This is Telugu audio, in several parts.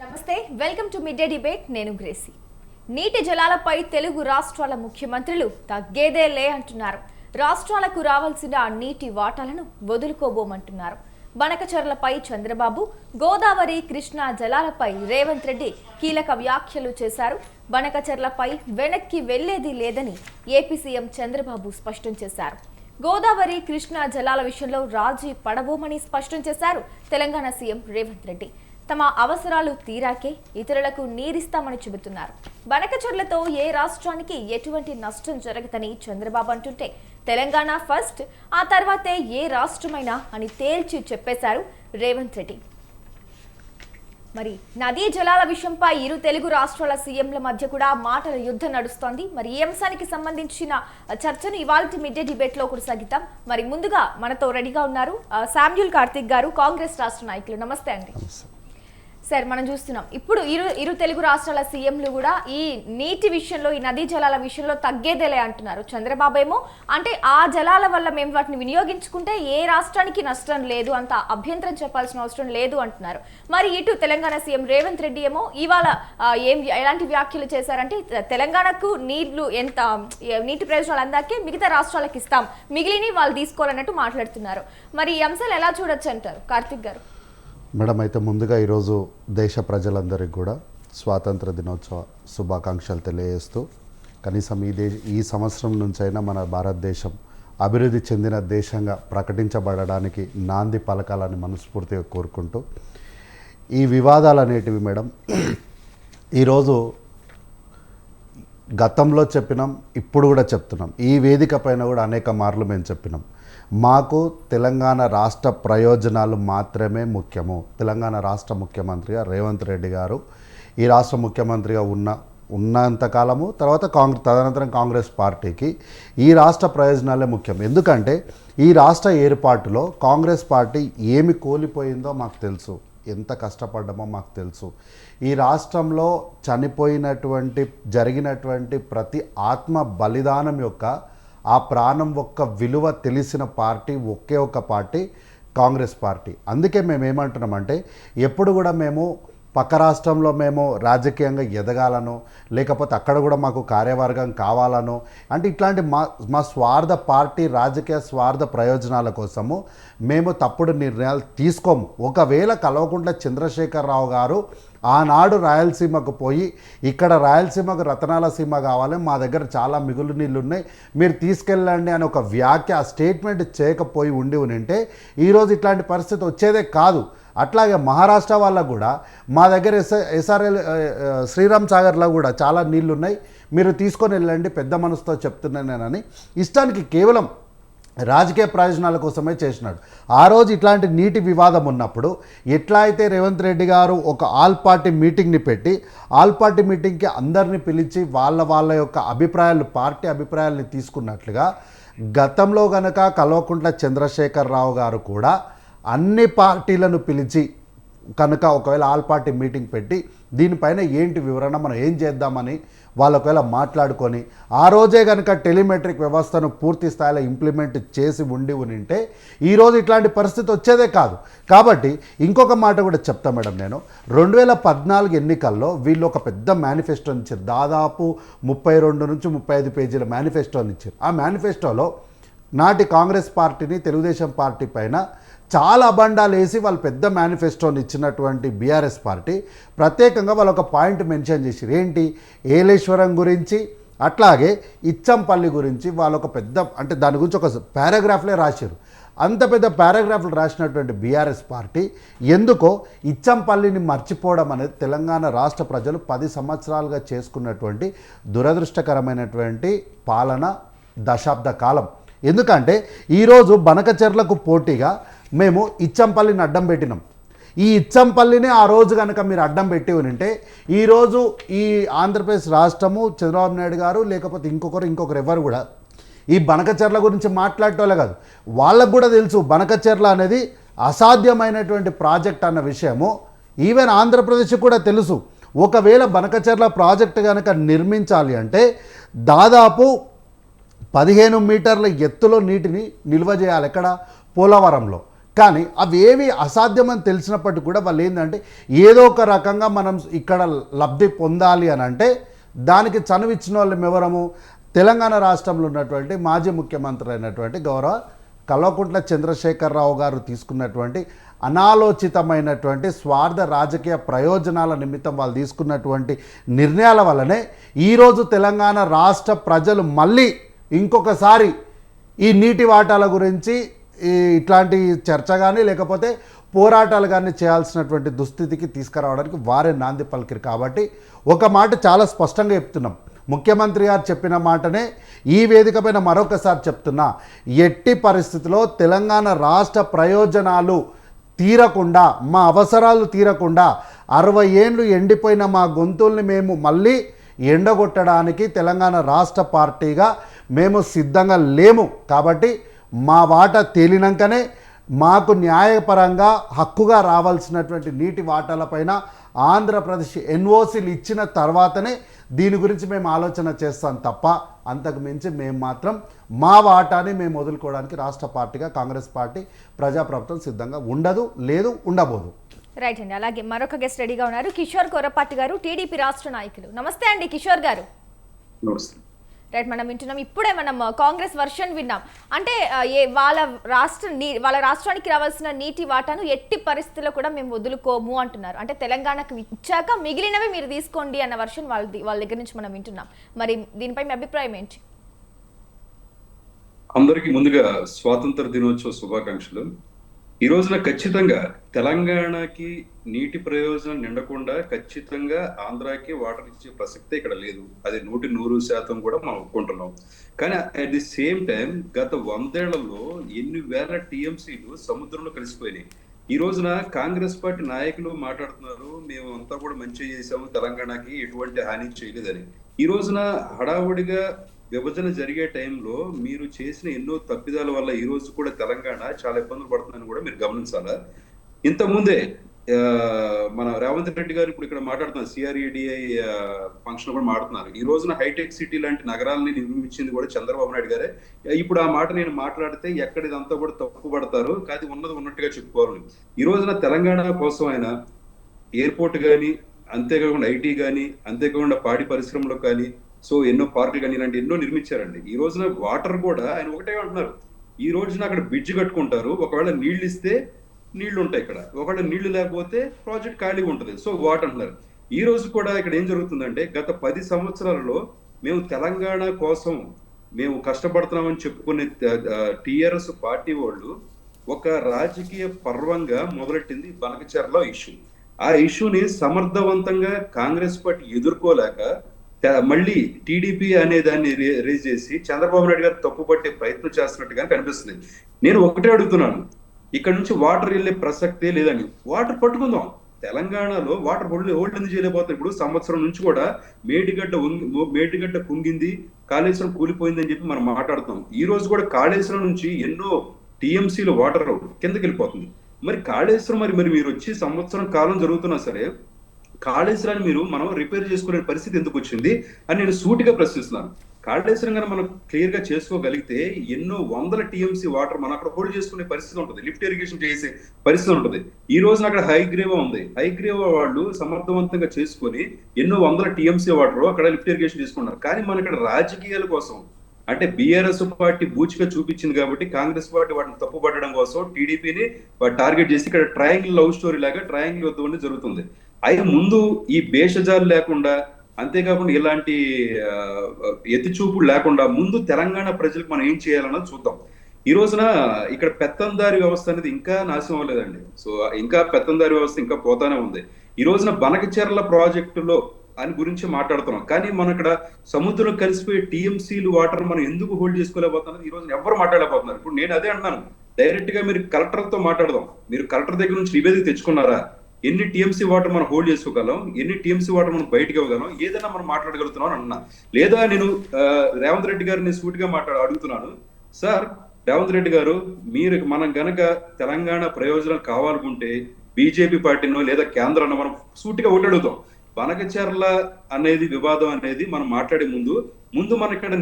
నమస్తే, welcome to mid day debate. నేను గ్రేసీ. నీటి జలాలపై తెలుగు రాష్ట్రాల ముఖ్యమంత్రులు తగ్గేదేలే అంటున్నారు. రాష్ట్రాలకు రావాల్సిన నీటి వాటాలను వదులుకోబోమంటున్నారు. బనకచెర్లపై చంద్రబాబు, గోదావరి కృష్ణా జలాలపై రేవంత్ రెడ్డి కీలక వ్యాఖ్యలు చేశారు. బనకచెర్లపై వెనక్కి వెళ్లేది లేదని ఏపీ సీఎం చంద్రబాబు స్పష్టం చేశారు. గోదావరి కృష్ణా జలాల విషయంలో రాజీ పడబోమని స్పష్టం చేశారు తెలంగాణ సీఎం రేవంత్ రెడ్డి. తమ అవసరాలు తీరాకే ఇతరులకు నీరిస్తామని చెబుతున్నారు. బనకచెర్లతో ఏ రాష్ట్రానికి ఎటువంటి నష్టం జరగదని చంద్రబాబు అంటుంటే, తెలంగాణ ఫస్ట్, ఆ తర్వాతే ఏ రాష్ట్రమైనా అని తేల్చి చెప్పేశారు రేవంత్ రెడ్డి. మరి నదీ జలాల విషయంపై ఇరు తెలుగు రాష్ట్రాల సీఎంల మధ్య కూడా మాటల యుద్ధం నడుస్తోంది. మరి ఈ అంశానికి సంబంధించిన చర్చను ఇవాళ మిడ్ డే డిబేట్ లో కొనసాగిద్దాం. మరి ముందుగా మనతో రెడీగా ఉన్నారు శామ్యూల్ కార్తిక్ గారు, కాంగ్రెస్ రాష్ట్ర నాయకులు. నమస్తే అండి. సార్, మనం చూస్తున్నాం ఇప్పుడు ఇరు తెలుగు రాష్ట్రాల సీఎంలు కూడా ఈ నీటి విషయంలో, ఈ నదీ జలాల విషయంలో తగ్గేదేలే అంటున్నారు. చంద్రబాబు ఏమో అంటే ఆ జలాల వల్ల మేము వాటిని వినియోగించుకుంటే ఏ రాష్ట్రానికి నష్టం లేదు, అంత అభ్యంతరం చెప్పాల్సిన అవసరం లేదు అంటున్నారు. మరి ఇటు తెలంగాణ సీఎం రేవంత్ రెడ్డి ఏమో ఇవాళ ఎలాంటి వ్యాఖ్యలు చేశారంటే, తెలంగాణకు నీటి ప్రయోజనాలు అందాకే మిగతా రాష్ట్రాలకు ఇస్తాం, మిగిలిని వాళ్ళు తీసుకోవాలన్నట్టు మాట్లాడుతున్నారు. మరి ఈ అంశాలు ఎలా చూడొచ్చు అంటారు కార్తిక్ గారు? మేడం, అయితే ముందుగా ఈరోజు దేశ ప్రజలందరికీ కూడా స్వాతంత్ర దినోత్సవ శుభాకాంక్షలు తెలియజేస్తూ, కనీసం ఈ సంవత్సరం నుంచైనా మన భారతదేశం అభివృద్ధి చెందిన దేశంగా ప్రకటించబడడానికి నాంది పలకాలని మనస్ఫూర్తిగా కోరుకుంటూ, ఈ వివాదాలు అనేటివి మేడం ఈరోజు గతంలో చెప్పినాం, ఇప్పుడు కూడా చెప్తున్నాం, ఈ వేదిక పైన కూడా అనేక మార్లు మేము చెప్పినాం, మాకు తెలంగాణ రాష్ట్ర ప్రయోజనాలు మాత్రమే ముఖ్యము. తెలంగాణ రాష్ట్ర ముఖ్యమంత్రిగా రేవంత్ రెడ్డి గారు ఈ రాష్ట్ర ముఖ్యమంత్రిగా ఉన్నంతకాలము, తర్వాత తదనంతరం కాంగ్రెస్ పార్టీకి ఈ రాష్ట్ర ప్రయోజనాలే ముఖ్యం. ఎందుకంటే ఈ రాష్ట్ర ఏర్పాటులో కాంగ్రెస్ పార్టీ ఏమి కోల్పోయిందో మాకు తెలుసు, ఎంత కష్టపడ్డామో మాకు తెలుసు. ఈ రాష్ట్రంలో జరిగినటువంటి ప్రతి ఆత్మ బలిదానం యొక్క ఆ ప్రాణం ఒక్క విలువ తెలిసిన పార్టీ ఒకే ఒక పార్టీ కాంగ్రెస్ పార్టీ. అందుకే మేము ఏమంటున్నామంటే, ఎప్పుడు కూడా మేము పక్క రాష్ట్రంలో మేము రాజకీయంగా ఎదగాలను, లేకపోతే అక్కడ కూడా మాకు కార్యవర్గం కావాలను, అంటే ఇట్లాంటి మా స్వార్థ పార్టీ రాజకీయ స్వార్థ ప్రయోజనాల కోసము మేము తప్పుడు నిర్ణయాలు తీసుకోము. ఒకవేళ కల్వకుంట్ల చంద్రశేఖరరావు గారు ఆనాడు రాయలసీమకు పోయి, ఇక్కడ రాయలసీమకు రతనాల సీమ కావాలి, మా దగ్గర చాలా మిగులు నీళ్ళు ఉన్నాయి, మీరు తీసుకెళ్ళండి అని ఒక వ్యాఖ్య స్టేట్మెంట్ చేయకపోయి ఉంటే ఈరోజు ఇట్లాంటి పరిస్థితి వచ్చేదే కాదు. అట్లాగే మహారాష్ట్ర వాళ్ళకు కూడా మా దగ్గర ఎస్ఆర్ఎల్ శ్రీరామ్ సాగర్లో కూడా చాలా నీళ్ళు ఉన్నాయి, మీరు తీసుకొని వెళ్ళండి, పెద్ద మనసుతో చెప్తున్నానని ఇష్టానికి కేవలం రాజకీయ ప్రయోజనాల కోసమే చేసినాడు. ఆ రోజు ఇట్లాంటి నీటి వివాదం ఉన్నప్పుడు ఎట్లా అయితే రేవంత్ రెడ్డి గారు ఒక ఆల్ పార్టీ మీటింగ్ని పెట్టి, ఆల్ పార్టీ మీటింగ్కి అందరినీ పిలిచి వాళ్ళ యొక్క అభిప్రాయాలు, పార్టీ అభిప్రాయాలని తీసుకున్నట్లుగా గతంలో గనక కల్వకుంట్ల చంద్రశేఖరరావు గారు కూడా అన్ని పార్టీలను పిలిచి కనుక ఒకవేళ ఆల్ పార్టీ మీటింగ్ పెట్టి దీనిపైన ఏంటి వివరణ, మనం ఏం చేద్దామని వాళ్ళు ఒకవేళ మాట్లాడుకొని ఆ రోజే కనుక టెలిమెట్రిక్ వ్యవస్థను పూర్తి స్థాయిలో ఇంప్లిమెంట్ చేసి ఉంటే ఈరోజు ఇట్లాంటి పరిస్థితి వచ్చేదే కాదు. కాబట్టి ఇంకొక మాట కూడా చెప్తా మేడం, నేను 2014 ఎన్నికల్లో వీళ్ళు ఒక పెద్ద మేనిఫెస్టోని ఇచ్చారు. దాదాపు 32 నుంచి 35 పేజీల మేనిఫెస్టోని ఇచ్చారు. ఆ మేనిఫెస్టోలో నాటి కాంగ్రెస్ పార్టీని, తెలుగుదేశం పార్టీ పైన చాలా అబండాలు వేసి వాళ్ళు పెద్ద మేనిఫెస్టోని ఇచ్చినటువంటి బీఆర్ఎస్ పార్టీ ప్రత్యేకంగా వాళ్ళు ఒక పాయింట్ మెన్షన్ చేశారు. ఏంటి? ఏలేశ్వరం గురించి, అట్లాగే ఇచ్చంపల్లి గురించి వాళ్ళు ఒక పెద్ద, అంటే దాని గురించి ఒక పారాగ్రాఫ్లే రాశారు. అంత పెద్ద పారాగ్రాఫ్లు రాసినటువంటి బీఆర్ఎస్ పార్టీ ఎందుకో ఇచ్చంపల్లిని మర్చిపోవడం అనేది తెలంగాణ రాష్ట్ర ప్రజలు 10 సంవత్సరాలుగా చేసుకున్నటువంటి దురదృష్టకరమైనటువంటి పాలన దశాబ్ద కాలం. ఎందుకంటే ఈరోజు బనకచెర్లకు పోటీగా మేము ఇచ్చంపల్లిని అడ్డం పెట్టినాం. ఈ ఇచ్చంపల్లిని ఆ రోజు కనుక మీరు అడ్డం పెట్టి ఉంటే ఈరోజు ఈ ఆంధ్రప్రదేశ్ రాష్ట్రము, చంద్రబాబు నాయుడు గారు లేకపోతే ఇంకొకరు ఎవరు కూడా ఈ బనకచెర్ల గురించి మాట్లాడటోలే కాదు, వాళ్ళకు కూడా తెలుసు బనకచెర్ల అనేది అసాధ్యమైనటువంటి ప్రాజెక్ట్ అన్న విషయము ఈవెన్ ఆంధ్రప్రదేశ్కి కూడా తెలుసు. ఒకవేళ బనకచెర్ల ప్రాజెక్టు కనుక నిర్మించాలి అంటే దాదాపు 15 మీటర్ల ఎత్తులో నీటిని నిల్వ చేయాలి. ఎక్కడ? పోలవరంలో. కానీ అవేవి అసాధ్యమని తెలిసినప్పటికీ కూడా వాళ్ళు ఏంటంటే ఏదో ఒక రకంగా మనం ఇక్కడ లబ్ధి పొందాలి అని అంటే దానికి చనువిచ్చిన వాళ్ళు ఎవరము, తెలంగాణ రాష్ట్రంలో ఉన్నటువంటి మాజీ ముఖ్యమంత్రి అయినటువంటి గౌరవ కల్వకుంట్ల చంద్రశేఖరరావు గారు తీసుకున్నటువంటి అనాలోచితమైనటువంటి స్వార్థ రాజకీయ ప్రయోజనాల నిమిత్తం వాళ్ళు తీసుకున్నటువంటి నిర్ణయాల వల్లనే ఈరోజు తెలంగాణ రాష్ట్ర ప్రజలు మళ్ళీ ఇంకొకసారి ఈ నీటి వాటాల గురించి ఇట్లాంటి చర్చ కానీ లేకపోతే పోరాటాలు కానీ చేయాల్సినటువంటి దుస్థితికి తీసుకురావడానికి వారే నాంది పలికిరు. కాబట్టి ఒక మాట చాలా స్పష్టంగా చెప్తున్నాం, ముఖ్యమంత్రి గారు చెప్పిన మాటనే ఈ వేదిక పైన మరొకసారి చెప్తున్నా, ఎట్టి పరిస్థితిలో తెలంగాణ రాష్ట్ర ప్రయోజనాలు తీరకుండా, మా అవసరాలు తీరకుండా 60 ఏళ్ళు ఎండిపోయిన మా గొంతుల్ని మేము మళ్ళీ ఎండగొట్టడానికి తెలంగాణ రాష్ట్ర పార్టీగా మేము సిద్ధంగా లేము. కాబట్టి మా వాటా తేలినాకనే మాకు న్యాయపరంగా హక్కుగా రావాల్సినటువంటి నీటి వాటాలపైన ఆంధ్రప్రదేశ్ ఎన్ఓసీలు ఇచ్చిన తర్వాతనే దీని గురించి మేము ఆలోచన చేస్తాం తప్ప అంతకు మించి మేము మాత్రం మా వాటాని మేము వదులుకోవడానికి రాష్ట్ర పార్టీగా కాంగ్రెస్ పార్టీ ప్రజాప్రభుత్వం సిద్ధంగా ఉండదు, లేదు, ఉండబోదు. రైట్ అండి. అలాగే మరొక గెస్ట్ రెడీగా ఉన్నారు, కిషోర్ కొరపాటి గారు, టీడీపీ రాష్ట్ర నాయకులు. నమస్తే అండి కిషోర్ గారు. రైట్, మనం వింటున్నాం, ఇప్పుడే మనం కాంగ్రెస్ వర్షన్ విన్నాం. అంటే వాళ్ళ రాష్ట్రానికి రావాల్సిన నీటి వాటాను ఎట్టి పరిస్థితుల్లో కూడా మేము వదులుకోము అంటున్నారు. అంటే తెలంగాణకు ఇచ్చాక మిగిలినవి మీరు తీసుకోండి అన్న వర్షన్ వాళ్ళ దగ్గర నుంచి మనం వింటున్నాం. మరి దీనిపై మీ అభిప్రాయం ఏంటి? అందరికీ ముందుగా స్వాతంత్ర దినోత్సవ శుభాకాంక్షలు. ఈ రోజున ఖచ్చితంగా తెలంగాణకి నీటి ప్రయోజనం నిండకుండా ఖచ్చితంగా ఆంధ్రాకి వాటర్ ఇచ్చే ప్రసక్తే ఇక్కడ లేదు. అది 100% కూడా మనం ఒప్పుకుంటున్నాం. కానీ అట్ ది సేమ్ టైం గత 100 ఏళ్లలో ఎన్ని వేల టీఎంసీలు సముద్రంలో కలిసిపోయినాయి. ఈ రోజున కాంగ్రెస్ పార్టీ నాయకులు మాట్లాడుతున్నారు, మేము అంతా కూడా మంచి చేసాము, తెలంగాణకి ఎటువంటి హాని చేయలేదని. ఈ రోజున హడావుడిగా విభజన జరిగే టైంలో మీరు చేసిన ఎన్నో తప్పిదాల వల్ల ఈ రోజు కూడా తెలంగాణ చాలా ఇబ్బందులు పడుతుందని కూడా మీరు గమనించాలా. ఇంతకుముందే మన రేవంత్ రెడ్డి గారు ఇప్పుడు ఇక్కడ మాట్లాడుతున్నారు, సిఆర్ఈడిఐ ఫంక్షన్ కూడా మాట్లాడుతున్నారు. ఈ రోజున హైటెక్ సిటీ లాంటి నగరాలని నిర్మించింది కూడా చంద్రబాబు నాయుడు గారే. ఇప్పుడు ఆ మాట నేను మాట్లాడితే ఎక్కడిదంతా కూడా తప్పు పడతారు, కానీ ఉన్నది ఉన్నట్టుగా చెప్పుకోవాలి. ఈ రోజున తెలంగాణ కోసం ఆయన ఎయిర్పోర్ట్ కానీ, అంతేకాకుండా ఐటీ కానీ, అంతేకాకుండా పాడి పరిశ్రమలు కానీ, సో ఎన్నో పార్కులు కానీ ఇలాంటి ఎన్నో నిర్మించారండి. ఈ రోజున వాటర్ కూడా ఆయన ఒకటే అంటున్నారు, ఈ రోజున అక్కడ బ్రిడ్జ్ కట్టుకుంటారు, ఒకవేళ నీళ్లు ఇస్తే నీళ్లు ఉంటాయి ఇక్కడ, ఒకవేళ నీళ్లు లేకపోతే ప్రాజెక్ట్ ఖాళీగా ఉంటుంది, సో వాటర్ అంటున్నారు. ఈ రోజు కూడా ఇక్కడ ఏం జరుగుతుందంటే గత 10 సంవత్సరాలలో మేము తెలంగాణ కోసం మేము కష్టపడుతున్నామని చెప్పుకునే టిఆర్ఎస్ పార్టీ వాళ్ళు ఒక రాజకీయ పర్వంగా మొదలెట్టింది బనకచెర్ల ఇష్యూ. ఆ ఇష్యూని సమర్థవంతంగా కాంగ్రెస్ పార్టీ ఎదుర్కోలేక మళ్ళీ టీడీపీ అనే దాన్ని రేజ్ చేసి చంద్రబాబు నాయుడు గారు తప్పుపట్టే ప్రయత్నం చేస్తున్నట్టుగా కనిపిస్తుంది. నేను ఒకటే అడుగుతున్నాను, ఇక్కడ నుంచి వాటర్ వెళ్ళే ప్రసక్తే లేదండి. వాటర్ పట్టుకుందాం, తెలంగాణలో వాటర్ హోల్డ్ ఎందుకు చేయలేకపోతాం? ఇప్పుడు సంవత్సరం నుంచి కూడా మేడిగడ్డ కుంగింది, కాళేశ్వరం కూలిపోయిందని చెప్పి మనం మాట్లాడుతాం. ఈ రోజు కూడా కాళేశ్వరం నుంచి ఎన్నో టీఎంసీలు వాటర్ కిందకి వెళ్ళిపోతుంది. మరి కాళేశ్వరం మరి మీరు వచ్చి సంవత్సరం కాలం జరుగుతున్నా సరే కాళేశ్వరాన్ని మనం రిపేర్ చేసుకునే పరిస్థితి ఎందుకు వచ్చింది అని నేను సూటిగా ప్రశ్నిస్తున్నాను. కాళేశ్వరం గారు మనం క్లియర్ గా చేసుకోగలిగితే ఎన్నో వందల టీఎంసీ వాటర్ మనం అక్కడ హోల్డ్ చేసుకునే పరిస్థితి ఉంటుంది, లిఫ్ట్ ఇరిగేషన్ చేసే పరిస్థితి ఉంటుంది. ఈ రోజున అక్కడ హైగ్రేవా ఉంది, హైగ్రేవా వాళ్ళు సమర్థవంతంగా చేసుకొని ఎన్నో వందల టీఎంసీ వాటర్ అక్కడ లిఫ్ట్ ఇరిగేషన్ చేసుకున్నారు. కానీ మన ఇక్కడ రాజకీయాల కోసం అంటే బీఆర్ఎస్ పార్టీ బూచిగా చూపించింది కాబట్టి కాంగ్రెస్ పార్టీ వాటిని తప్పు పట్టడం కోసం టీడీపీని టార్గెట్ చేసి ఇక్కడ ట్రయాంగిల్ లవ్ స్టోరీ లాగా ట్రయాంగిల్ వద్ద జరుగుతుంది. అయితే ముందు ఈ భేషజాలు లేకుండా, అంతేకాకుండా ఇలాంటి ఎత్తిచూపులు లేకుండా ముందు తెలంగాణ ప్రజలకు మనం ఏం చేయాలన్నది చూద్దాం. ఈ రోజున ఇక్కడ పెత్తందారి వ్యవస్థ అనేది ఇంకా నాశనం అవ్వలేదండి. సో ఇంకా పెత్తందారి వ్యవస్థ ఇంకా పోతానే ఉంది. ఈ రోజున బనకచెర్ల ప్రాజెక్టులో అని గురించి మాట్లాడుతున్నాం, కానీ మనం ఇక్కడ సముద్రం కలిసిపోయే టీఎంసీలు వాటర్ మనం ఎందుకు హోల్డ్ చేసుకోలేకపోతున్నది ఈ రోజున ఎవరు మాట్లాడలేకపోతున్నారు. ఇప్పుడు నేను అదే అంటున్నాను, డైరెక్ట్ గా మీరు కలెక్టర్తో మాట్లాడదాం. మీరు కలెక్టర్ దగ్గర నుంచి నివేదిక తెచ్చుకున్నారా? ఎన్ని టీఎంసీ వాటర్ మనం హోల్డ్ చేసుకోగలం, ఎన్ని టీఎంసీ వాటర్ మనం బయటకు ఇవ్వగలం, ఏదైనా మనం మాట్లాడగలుగుతున్నాం అని అన్నా. లేదా నేను రేవంత్ రెడ్డి గారిని సూటిగా అడుగుతున్నాను, సార్ రేవంత్ రెడ్డి గారు మీరు మనం గనక తెలంగాణ ప్రయోజనం కావాలనుకుంటే బీజేపీ పార్టీనో లేదా కేంద్రాన్ని మనం సూటిగా ఒకటి అడుగుతాం, బనకచెర్ల అనేది వివాదం అనేది మనం మాట్లాడే ముందు మనం ఇక్కడ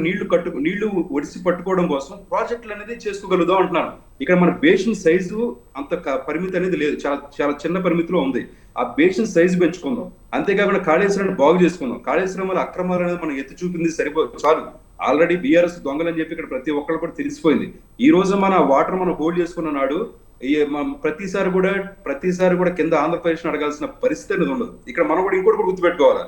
నీళ్లు ఒడిసి పట్టుకోవడం కోసం ప్రాజెక్టులు అనేది చేసుకోగలుగుదాం అంటున్నారు. ఇక్కడ మన బేసిన్ సైజు అంత పరిమితి అనేది లేదు, చాలా చాలా చిన్న పరిమితిలో ఉంది. ఆ బేసిన్ సైజు పెంచుకుందాం, అంతేకాకుండా కాళేశ్వరాన్ని బాగు చేసుకుందాం. కాళేశ్వరం వల్ల అక్రమాలు అనేది మనం ఎత్తి చూపింది చాలు. ఆల్రెడీ బీఆర్ఎస్ దొంగలని చెప్పి ఇక్కడ ప్రతి ఒక్కరు కూడా తెలిసిపోయింది. ఈ రోజు మన వాటర్ మనం హోల్డ్ చేసుకున్న నాడు ప్రతిసారి కూడా కింద ఆంధ్రప్రదేశ్ అడగాల్సిన పరిస్థితి అనేది ఉండదు. ఇక్కడ మనం కూడా ఇంకోటి కూడా గుర్తుపెట్టుకోవాలి.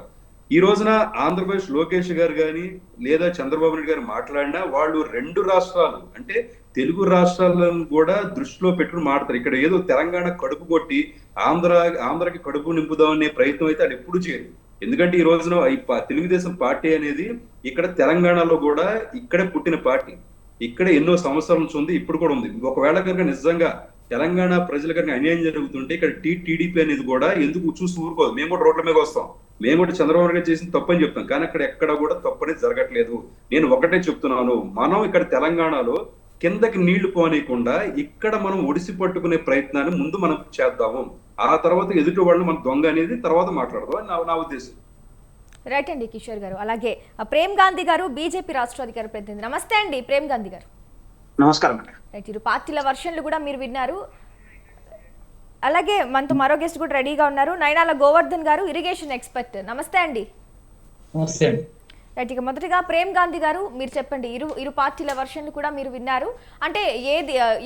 ఈ రోజున ఆంధ్రప్రదేశ్ లోకేష్ గారు కానీ లేదా చంద్రబాబు నాయుడు గారు మాట్లాడినా వాళ్ళు 2 రాష్ట్రాలు అంటే తెలుగు రాష్ట్రాలను కూడా దృష్టిలో పెట్టుకుని మాట్లాడతారు. ఇక్కడ ఏదో తెలంగాణ కడుపు కొట్టి ఆంధ్రకి కడుపు నింపుదామనే ప్రయత్నం అయితే వాళ్ళు ఎప్పుడు చేయరు. ఎందుకంటే ఈ రోజున ఈ తెలుగుదేశం పార్టీ అనేది ఇక్కడ తెలంగాణలో కూడా ఇక్కడే పుట్టిన పార్టీ, ఇక్కడ ఎన్నో సంవత్సరాల నుంచి ఉంది, ఇప్పుడు కూడా ఉంది. ఒకవేళ కనుక నిజంగా తెలంగాణ ప్రజల కనుక అన్యాయం జరుగుతుంటే ఇక్కడ టీడీపీ అనేది కూడా ఎందుకు చూసి ఊరుకోదు. మేము కూడా రోడ్ల మీద వస్తాం, మేము కూడా చంద్రబాబు నాయుడు చేసిన తప్పని చెప్తాం. కానీ అక్కడ ఎక్కడ కూడా తప్పనేది జరగట్లేదు. నేను ఒకటే చెప్తున్నాను, మనం ఇక్కడ తెలంగాణలో కిందకి నీళ్లు పోనీయకుండా ఇక్కడ మనం ఒడిసి పట్టుకునే ప్రయత్నాన్ని ముందు మనం చేద్దాము. ఆ తర్వాత ఎదుటి వాళ్ళని మన దొంగ అనేది తర్వాత మాట్లాడదాం అని నా ఉద్దేశం. రైట్ అండి కిషోర్ గారు. అలాగే ప్రేమ్ గాంధీ గారు, బీజేపీ రాష్ట్ర అధికార ప్రతినిధి. నమస్తే అండి ప్రేమ్ గాంధీ గారు. నమస్కారం. రైట్, ఇరు పార్టీల వర్షన్లు కూడా మీరు విన్నారు. అలాగే మనతో మరో గెస్ట్ కూడా రెడీగా ఉన్నారు, నైనాల గోవర్ధన్ గారు, ఇరిగేషన్ ఎక్స్పర్ట్. నమస్తే అండి. నమస్తే అండి. రైట్, ఇక మొదటిగా ప్రేమ్ గాంధీ గారు మీరు చెప్పండి, ఇరు పార్టీల వర్షన్లు కూడా మీరు విన్నారు. అంటే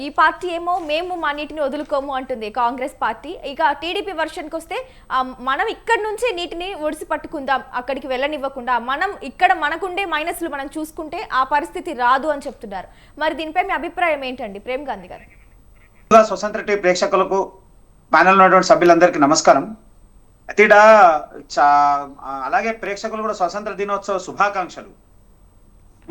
ఈ పార్టీ ఏమో మేము మా నీటిని వదులుకోము అంటుంది కాంగ్రెస్ పార్టీ. ఇక టీడీపీ వర్షన్కి వస్తే మనం ఇక్కడ నుంచే నీటిని ఒడిసి పట్టుకుందాం, అక్కడికి వెళ్ళనివ్వకుండా మనం ఇక్కడ మనకుండే మైనస్లు మనం చూసుకుంటే ఆ పరిస్థితి రాదు అని చెప్తున్నారు. మరి దీనిపై మీ అభిప్రాయం ఏంటండి ప్రేమ్ గాంధీ గారు? స్వతంత్ర టీవీ ప్రేక్షకులకు, ప్యానెల్ ఉన్నటువంటి సభ్యులందరికీ నమస్కారం. అలాగే ప్రేక్షకులు కూడా స్వతంత్ర దినోత్సవ శుభాకాంక్షలు.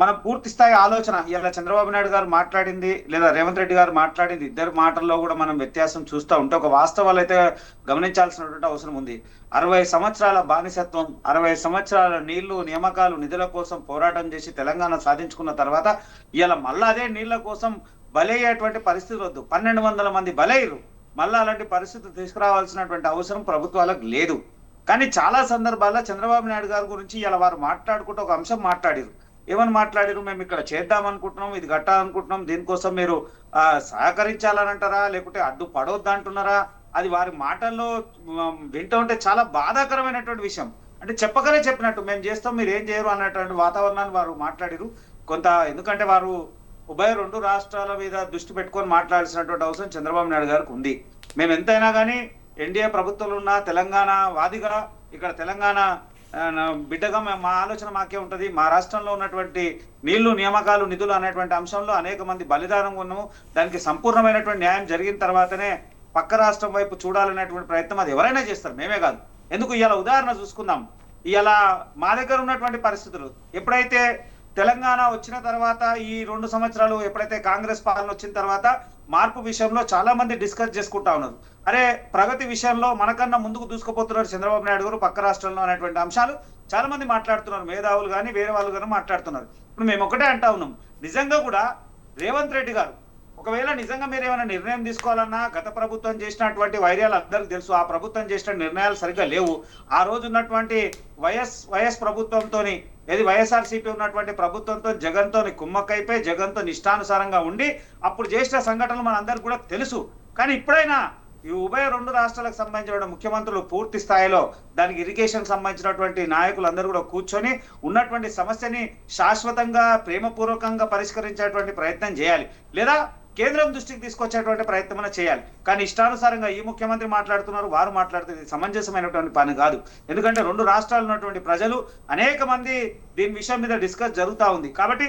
మనం పూర్తి స్థాయి ఆలోచన ఇలా చంద్రబాబు నాయుడు గారు మాట్లాడింది లేదా రేవంత్ రెడ్డి గారు మాట్లాడింది, ఇద్దరు మాటల్లో కూడా మనం వ్యత్యాసం చూస్తూ ఉంటే ఒక వాస్తవాలు అయితే గమనించాల్సినటువంటి అవసరం ఉంది. 60 సంవత్సరాల బానిసత్వం, 60 సంవత్సరాల నీళ్లు, నియామకాలు, నిధుల కోసం పోరాటం చేసి తెలంగాణ సాధించుకున్న తర్వాత ఇలా మళ్ళా అదే నీళ్ల కోసం బలయ్యేటువంటి పరిస్థితి వద్దు. 1200 మంది బలయ్యారు. మళ్ళీ అలాంటి పరిస్థితి తీసుకురావాల్సినటువంటి అవసరం ప్రభుత్వాలకు లేదు. కానీ చాలా సందర్భాల్లో చంద్రబాబు నాయుడు గారి గురించి ఇలా వారు మాట్లాడుకుంటూ ఒక అంశం మాట్లాడారు. ఏమని మాట్లాడారు? మేము ఇక్కడ చేద్దాం అనుకుంటున్నాం, ఇది కట్టాలనుకుంటున్నాం, దీనికోసం మీరు సహకరించాలని అంటారా, లేకుంటే అడ్డు పడవద్దు అంటున్నారా? అది వారి మాటల్లో వింటూ ఉంటే చాలా బాధాకరమైనటువంటి విషయం. అంటే చెప్పగానే చెప్పినట్టు మేము చేస్తాం, మీరు ఏం చేయరు అన్నటువంటి వాతావరణాన్ని వారు మాట్లాడారు. ఎందుకంటే వారు ఉభయ 2 రాష్ట్రాల మీద దృష్టి పెట్టుకొని మాట్లాడాల్సినటువంటి అవసరం చంద్రబాబు నాయుడు గారికి ఉంది. మేము ఎంతైనా కానీ ఎన్డీఏ ప్రభుత్వంలో ఉన్న తెలంగాణ వాదిగా, ఇక్కడ తెలంగాణ బిడ్డగా మా ఆలోచన మాకే ఉంటుంది. మా రాష్ట్రంలో ఉన్నటువంటి నీళ్లు, నియామకాలు, నిధులు అనేటువంటి అంశంలో అనేక మంది బలిదానం ఉన్నాము. దానికి సంపూర్ణమైనటువంటి న్యాయం జరిగిన తర్వాతనే పక్క రాష్ట్రం వైపు చూడాలనేటువంటి ప్రయత్నం అది ఎవరైనా చేస్తారు, మేమే కాదు. ఎందుకు ఇలా ఉదాహరణ చూసుకుందాం. ఇలా మా దగ్గర ఉన్నటువంటి పరిస్థితులు ఎప్పుడైతే తెలంగాణ వచ్చిన తర్వాత ఈ 2 సంవత్సరాలు ఎప్పుడైతే కాంగ్రెస్ పాలన వచ్చిన తర్వాత మార్పు విషయంలో చాలా మంది డిస్కస్ చేసుకుంటా ఉన్నారు. అరే ప్రగతి విషయంలో మనకన్నా ముందుకు దూసుకుపోతున్నారు చంద్రబాబు నాయుడు గారు పక్క రాష్ట్రంలో అనేటువంటి అంశాలు చాలా మంది మాట్లాడుతున్నారు. మేధావులు కానీ వేరే వాళ్ళు కానీ మాట్లాడుతున్నారు. ఇప్పుడు మేము ఒకటే అంటా ఉన్నాం, నిజంగా కూడా రేవంత్ రెడ్డి గారు ఒకవేళ నిజంగా మీరు ఏమైనా నిర్ణయం తీసుకోవాలన్నా గత ప్రభుత్వం చేసినటువంటి వైర్యాలు అందరికీ తెలుసు. ఆ ప్రభుత్వం చేసిన నిర్ణయాలు సరిగ్గా లేవు. ఆ రోజు ఉన్నటువంటి వైఎస్ ప్రభుత్వంతో, ఏది వైఎస్ఆర్సీపీ ఉన్నటువంటి ప్రభుత్వంతో జగన్తో కుమ్మక్కైపోయి జగన్తో ఇష్టానుసారంగా ఉండి అప్పుడు చేసిన సంఘటనలు మన అందరికి కూడా తెలుసు. కానీ ఇప్పుడైనా ఈ ఉభయ 2 రాష్ట్రాలకు సంబంధించిన ముఖ్యమంత్రులు పూర్తి స్థాయిలో దానికి ఇరిగేషన్ సంబంధించినటువంటి నాయకులందరూ కూడా కూర్చొని ఉన్నటువంటి సమస్యని శాశ్వతంగా ప్రేమపూర్వకంగా పరిష్కరించేటువంటి ప్రయత్నం చేయాలి, లేదా కేంద్రం దృష్టికి తీసుకొచ్చేటువంటి ప్రయత్నం చేయాలి. కానీ ఇష్టానుసారంగా ఈ ముఖ్యమంత్రి మాట్లాడుతున్నారు, వారు మాట్లాడుతుంది సమంజసమైనటువంటి పని కాదు. ఎందుకంటే 2 రాష్ట్రాలు ఉన్నటువంటి ప్రజలు అనేక మంది దీని విషయం మీద డిస్కస్ జరుగుతూ ఉంది. కాబట్టి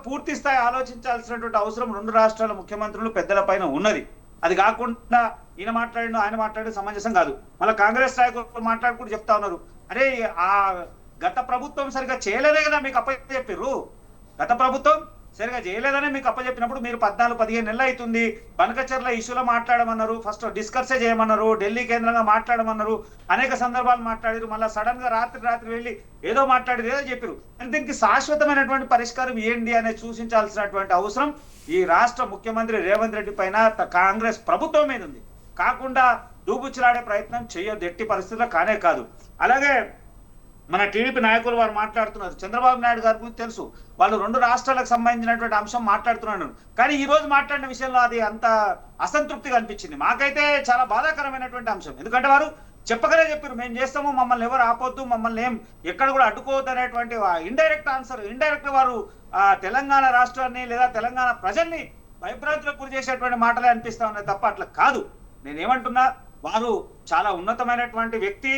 పూర్తి స్థాయి ఆలోచించాల్సినటువంటి అవసరం 2 రాష్ట్రాల ముఖ్యమంత్రులు పెద్దల పైన ఉన్నది. అది కాకుండా ఈయన మాట్లాడిన ఆయన మాట్లాడిన సమంజసం కాదు. మళ్ళీ కాంగ్రెస్ నాయకులు మాట్లాడుకుంటూ చెప్తా ఉన్నారు, అరే ఆ గత ప్రభుత్వం సరిగా చేయలేదే కదా మీకు అప్పచెప్పిర్రు, గత ప్రభుత్వం సరిగా చేయలేదని మీకు అప్పచెప్పినప్పుడు మీరు 14-15 నెలలు అవుతుంది. బనకచెర్ల ఇష్యూలో మాట్లాడమన్నారు, ఫస్ట్ డిస్కస్సే చేయమన్నారు, ఢిల్లీ కేంద్రంగా మాట్లాడమన్నారు, అనేక సందర్భాలు మాట్లాడారు. మళ్ళీ సడన్ గా రాత్రి వెళ్ళి ఏదో మాట్లాడి ఏదో చెప్పారు. దీనికి శాశ్వతమైనటువంటి పరిష్కారం ఏంటి అనేది సూచించాల్సినటువంటి అవసరం ఈ రాష్ట్ర ముఖ్యమంత్రి రేవంత్ రెడ్డి పైన కాంగ్రెస్ ప్రభుత్వం మీద ఉంది. కాకుండా దూబుచ్చులాడే ప్రయత్నం చేయొద్దు, ఎట్టి పరిస్థితుల్లో కానే కాదు. అలాగే మన టీడీపీ నాయకులు వారు మాట్లాడుతున్నారు, చంద్రబాబు నాయుడు గారి గురించి తెలుసు, వాళ్ళు 2 రాష్ట్రాలకు సంబంధించినటువంటి అంశం మాట్లాడుతున్నాను, కానీ ఈ రోజు మాట్లాడిన విషయంలో అది అంత అసంతృప్తిగా అనిపించింది. మాకైతే చాలా బాధాకరమైనటువంటి అంశం. ఎందుకంటే వారు చెప్పగానే చెప్పారు, మేము చేస్తాము, మమ్మల్ని ఎవరు ఆపొద్దు, మమ్మల్ని ఎక్కడ కూడా అడ్డుకోవద్దు అనేటువంటి ఇండైరెక్ట్ ఆన్సర్. ఇండైరెక్ట్ వారు తెలంగాణ రాష్ట్రాన్ని లేదా తెలంగాణ ప్రజల్ని భయభ్రాంతులకు గురి చేసేటువంటి మాటలే అనిపిస్తా ఉన్నాయి తప్ప అట్లా కాదు. నేనేమంటున్నా, వారు చాలా ఉన్నతమైనటువంటి వ్యక్తి,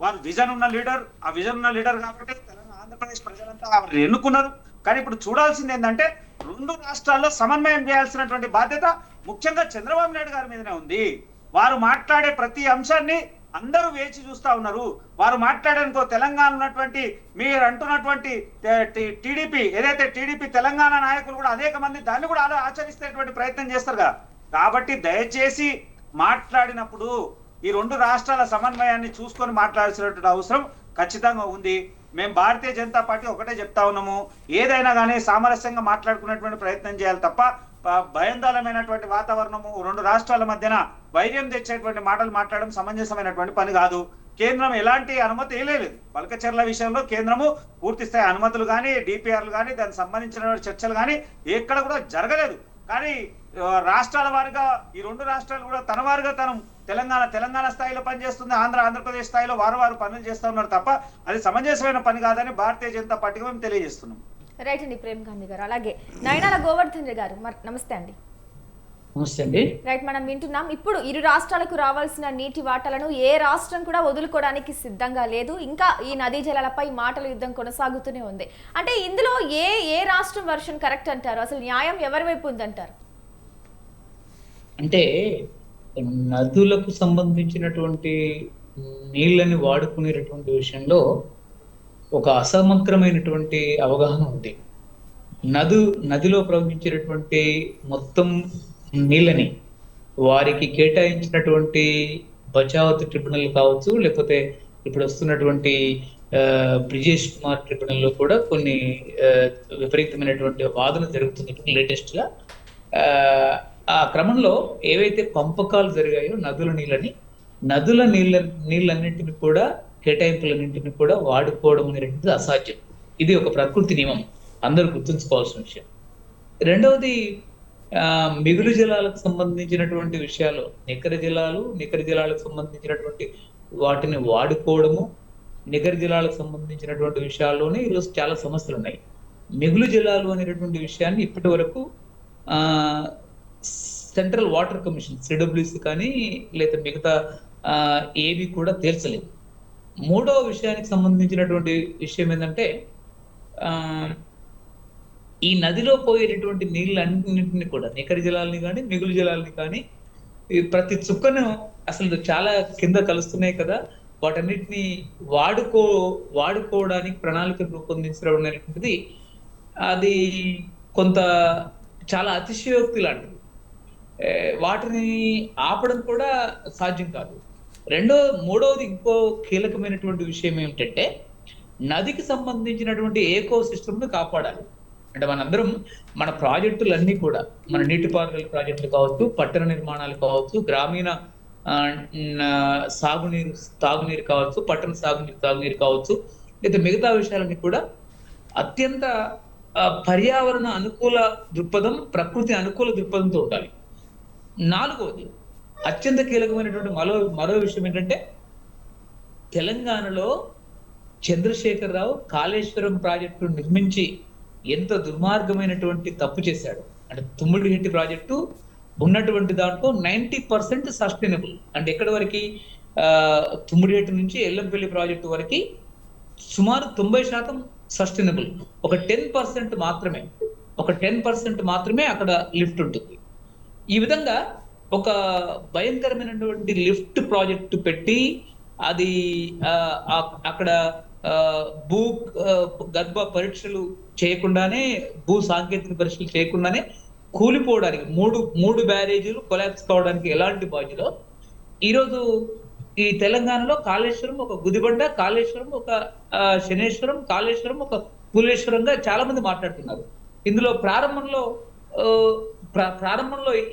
వారు విజన్ ఉన్న లీడర్. ఆ విజన్ ఉన్న లీడర్ కాబట్టి తెలంగాణ ఆంధ్రప్రదేశ్ ప్రజలంతా వారిని ఎన్నుకున్నారు. కానీ ఇప్పుడు చూడాల్సింది ఏంటంటే 2 రాష్ట్రాల్లో సమన్వయం చేయాల్సినటువంటి బాధ్యత ముఖ్యంగా చంద్రబాబు నాయుడు గారి మీదనే ఉంది. వారు మాట్లాడే ప్రతి అంశాన్ని అందరూ వేచి చూస్తా ఉన్నారు. వారు మాట్లాడనుకో తెలంగాణ ఉన్నటువంటి మీరు అంటున్నటువంటి టీడీపీ ఏదైతే టీడీపీ తెలంగాణ నాయకులు కూడా అనేక మంది దాన్ని కూడా ఆచరిస్తేటువంటి ప్రయత్నం చేస్తారు కదా. కాబట్టి దయచేసి మాట్లాడినప్పుడు ఈ 2 రాష్ట్రాల సమన్వయాన్ని చూసుకొని మాట్లాడాల్సినటువంటి అవసరం ఖచ్చితంగా ఉంది. మేము భారతీయ జనతా పార్టీ ఒకటే చెప్తా ఉన్నాము, ఏదైనా కానీ సామరస్యంగా మాట్లాడుకునేటువంటి ప్రయత్నం చేయాలి తప్ప భయందాలమైనటువంటి వాతావరణము 2 రాష్ట్రాల మధ్యన వైర్యం తెచ్చేటువంటి మాటలు మాట్లాడడం సమంజసమైనటువంటి పని కాదు. కేంద్రం ఎలాంటి అనుమతి వేయలేదు. బల్కచెర్ల విషయంలో కేంద్రము పూర్తి స్థాయి అనుమతులు కానీ డిపిఆర్లు కానీ దానికి సంబంధించిన చర్చలు కానీ ఎక్కడ కూడా జరగలేదు. కానీ రాష్ట్రాల వారిగా ఈ 2 రాష్ట్రాలు కూడా తన వారిగా తను తెలంగాణ స్థాయిలో పనిచేస్తుంది, ఆంధ్రప్రదేశ్ స్థాయిలో వారు పనులు చేస్తూ ఉన్నారు తప్ప అది సమంజసమైన పని కాదని భారతీయ జనతా పార్టీకి మేము తెలియజేస్తున్నాం. రైట్ అండి ప్రేమ్ గాంధీ గారు. అలాగే నయనాల గోవర్ధన్ గారు నమస్తే అండి. నమస్తే అండి. రైట్, మనం వింటున్నాం ఇప్పుడు 2 రాష్ట్రాలకు రావాల్సిన నీటి వాటాలను ఏ రాష్ట్రం కూడా వదులుకోవడానికి సిద్ధంగా లేదు. ఇంకా ఈ నదీ జలాలపై మాటల యుద్ధం కొనసాగుతూనే ఉంది. అంటే ఇందులో ఏ రాష్ట్రం వర్షన్ కరెక్ట్ అంటారు? అసలు న్యాయం ఎవరి వైపు ఉందంటారు? అంటే నదులకు సంబంధించినటువంటి నీళ్ళని వాడుకునేటటువంటి విషయంలో ఒక అసమగ్రమైనటువంటి అవగాహన ఉంది. నదిలో ప్రవహించేటటువంటి మొత్తం నీళ్ళని వారికి కేటాయించినటువంటి బచావత్ ట్రిబ్యునల్ కావచ్చు, లేకపోతే ఇప్పుడు వస్తున్నటువంటి బ్రిజేష్ కుమార్ ట్రిబ్యునల్ లో కూడా కొన్ని విపరీతమైనటువంటి వాదన జరుగుతుంది లేటెస్ట్ గా. ఆ క్రమంలో ఏవైతే పంపకాలు జరిగాయో నదుల నీళ్ళన్నింటిని కూడా కేటాయింపులన్నింటిని కూడా వాడుకోవడం అనేటువంటిది అసాధ్యం. ఇది ఒక ప్రకృతి నియమం, అందరూ గుర్తుంచుకోవాల్సిన విషయం. రెండవది మిగులు జలాలకు సంబంధించినటువంటి విషయాలు, నికర జలాలకు సంబంధించినటువంటి వాటిని వాడుకోవడము, నికర జలాలకు సంబంధించినటువంటి విషయాల్లోనే ఈరోజు చాలా సమస్యలు ఉన్నాయి. మిగులు జలాలు అనేటటువంటి విషయాన్ని ఇప్పటి వరకు సెంట్రల్ వాటర్ కమిషన్ సిడబ్ల్యూసి కానీ లేదా మిగతా ఏవి కూడా తేల్చలేదు. మూడవ విషయానికి సంబంధించినటువంటి విషయం ఏంటంటే ఈ నదిలో పోయేటటువంటి నీళ్ళన్నింటినీ కూడా నికర జలాలని కానీ మిగులు జలాలని కానీ ప్రతి చుక్కను అసలు చాలా కింద కలుస్తున్నాయి కదా, వాటన్నిటిని వాడుకోవడానికి ప్రణాళిక రూపొందించడం అనేటువంటిది అది కొంత చాలా అతిశయోక్తి లాంటిది. వాటిని ఆపడం కూడా సాధ్యం కాదు. మూడవది ఇంకో కీలకమైనటువంటి విషయం ఏమిటంటే నదికి సంబంధించినటువంటి ఏకో సిస్టమ్ను కాపాడాలి. అంటే మనందరం మన ప్రాజెక్టులన్నీ కూడా, మన నీటిపారుదల ప్రాజెక్టులు కావచ్చు, పట్టణ నిర్మాణాలు కావచ్చు, గ్రామీణ తాగునీరు కావచ్చు, పట్టణ తాగునీరు కావచ్చు, లేదా మిగతా విషయాలన్నీ కూడా అత్యంత పర్యావరణ అనుకూల దృక్పథం, ప్రకృతి అనుకూల దృక్పథంతో ఉండాలి. నాలుగవది అత్యంత కీలకమైనటువంటి మరో విషయం ఏంటంటే తెలంగాణలో చంద్రశేఖరరావు కాళేశ్వరం ప్రాజెక్టు నిర్మించి ఎంత దుర్మార్గమైనటువంటి తప్పు చేశాడు. అంటే తుమ్మిడిహెట్టి ప్రాజెక్టు ఉన్నటువంటి దాంట్లో 90% సస్టైనబుల్. అంటే ఎక్కడి వరకు తుమ్మిడిహెట్టి నుంచి ఎల్లంపల్లి ప్రాజెక్టు వరకు సుమారు 90% సస్టైనబుల్. ఒక 10% మాత్రమే అక్కడ లిఫ్ట్ ఉంటుంది. ఈ విధంగా ఒక భయంకరమైనటువంటి లిఫ్ట్ ప్రాజెక్టు పెట్టి అది అక్కడ గర్భ పరీక్షలు చేయకుండానే, భూ సాంకేతిక పరీక్షలు చేయకుండానే కూలిపోవడానికి మూడు బ్యారేజీలు కొలాప్స్ కావడానికి ఎలాంటి బాధ్యత ఈరోజు ఈ తెలంగాణలో కాళేశ్వరం ఒక గుదిబండ, కాళేశ్వరం ఒక శనేశ్వరం, కాళేశ్వరం ఒక కులేశ్వరంగా చాలా మంది మాట్లాడుతున్నారు. ఇందులో ప్రారంభంలో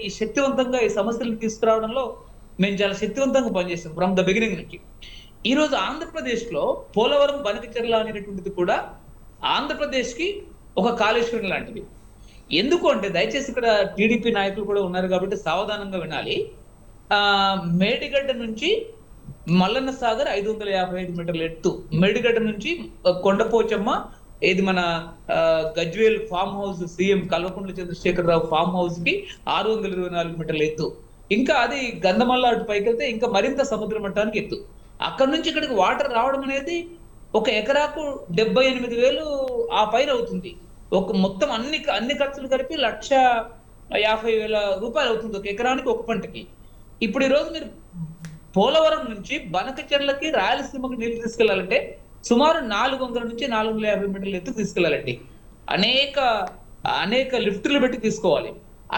ఈ శక్తివంతంగా ఈ సమస్యలను తీసుకురావడంలో మేము చాలా శక్తివంతంగా పనిచేస్తాం ఫ్రమ్ ద బిగినింగ్ నుంచి. ఈ రోజు ఆంధ్రప్రదేశ్ లో పోలవరం బనకచెర్ల అనేటటువంటిది కూడా ఆంధ్రప్రదేశ్ కి ఒక కాళేశ్వరం లాంటిది. ఎందుకు అంటే, దయచేసి ఇక్కడ టీడీపీ నాయకులు కూడా ఉన్నారు కాబట్టి సావధానంగా వినాలి. మేడిగడ్డ నుంచి మల్లన్న సాగర్ 555 మీటర్ల ఎత్తు, మేడిగడ్డ నుంచి కొండపోచమ్మ, ఇది మన Gajwel farm house, CM Kalvakuntla Chandrashekar Rao farm house కి 624 మీటర్ల ఎత్తు. ఇంకా అది గంధమల్ల అటు పైకి వెళ్తే ఇంకా మరింత సముద్ర మట్టానికి ఎత్తు. అక్కడ నుంచి ఇక్కడికి వాటర్ రావడం అనేది ఒక ఎకరాకు 78,000 ఆ పైన అవుతుంది. ఒక మొత్తం అన్ని ఖర్చులు కలిపి 1,50,000 రూపాయలు అవుతుంది ఒక ఎకరానికి, ఒక పంటకి. ఇప్పుడు ఈ రోజు మీరు పోలవరం నుంచి బనకచెర్లకి రాయలసీమకి నీళ్లు తీసుకెళ్లాలంటే సుమారు 400 నుంచి 450 మీటర్ల ఎత్తు తీసుకెళ్లాలండి. అనేక లిఫ్టులు పెట్టి తీసుకోవాలి.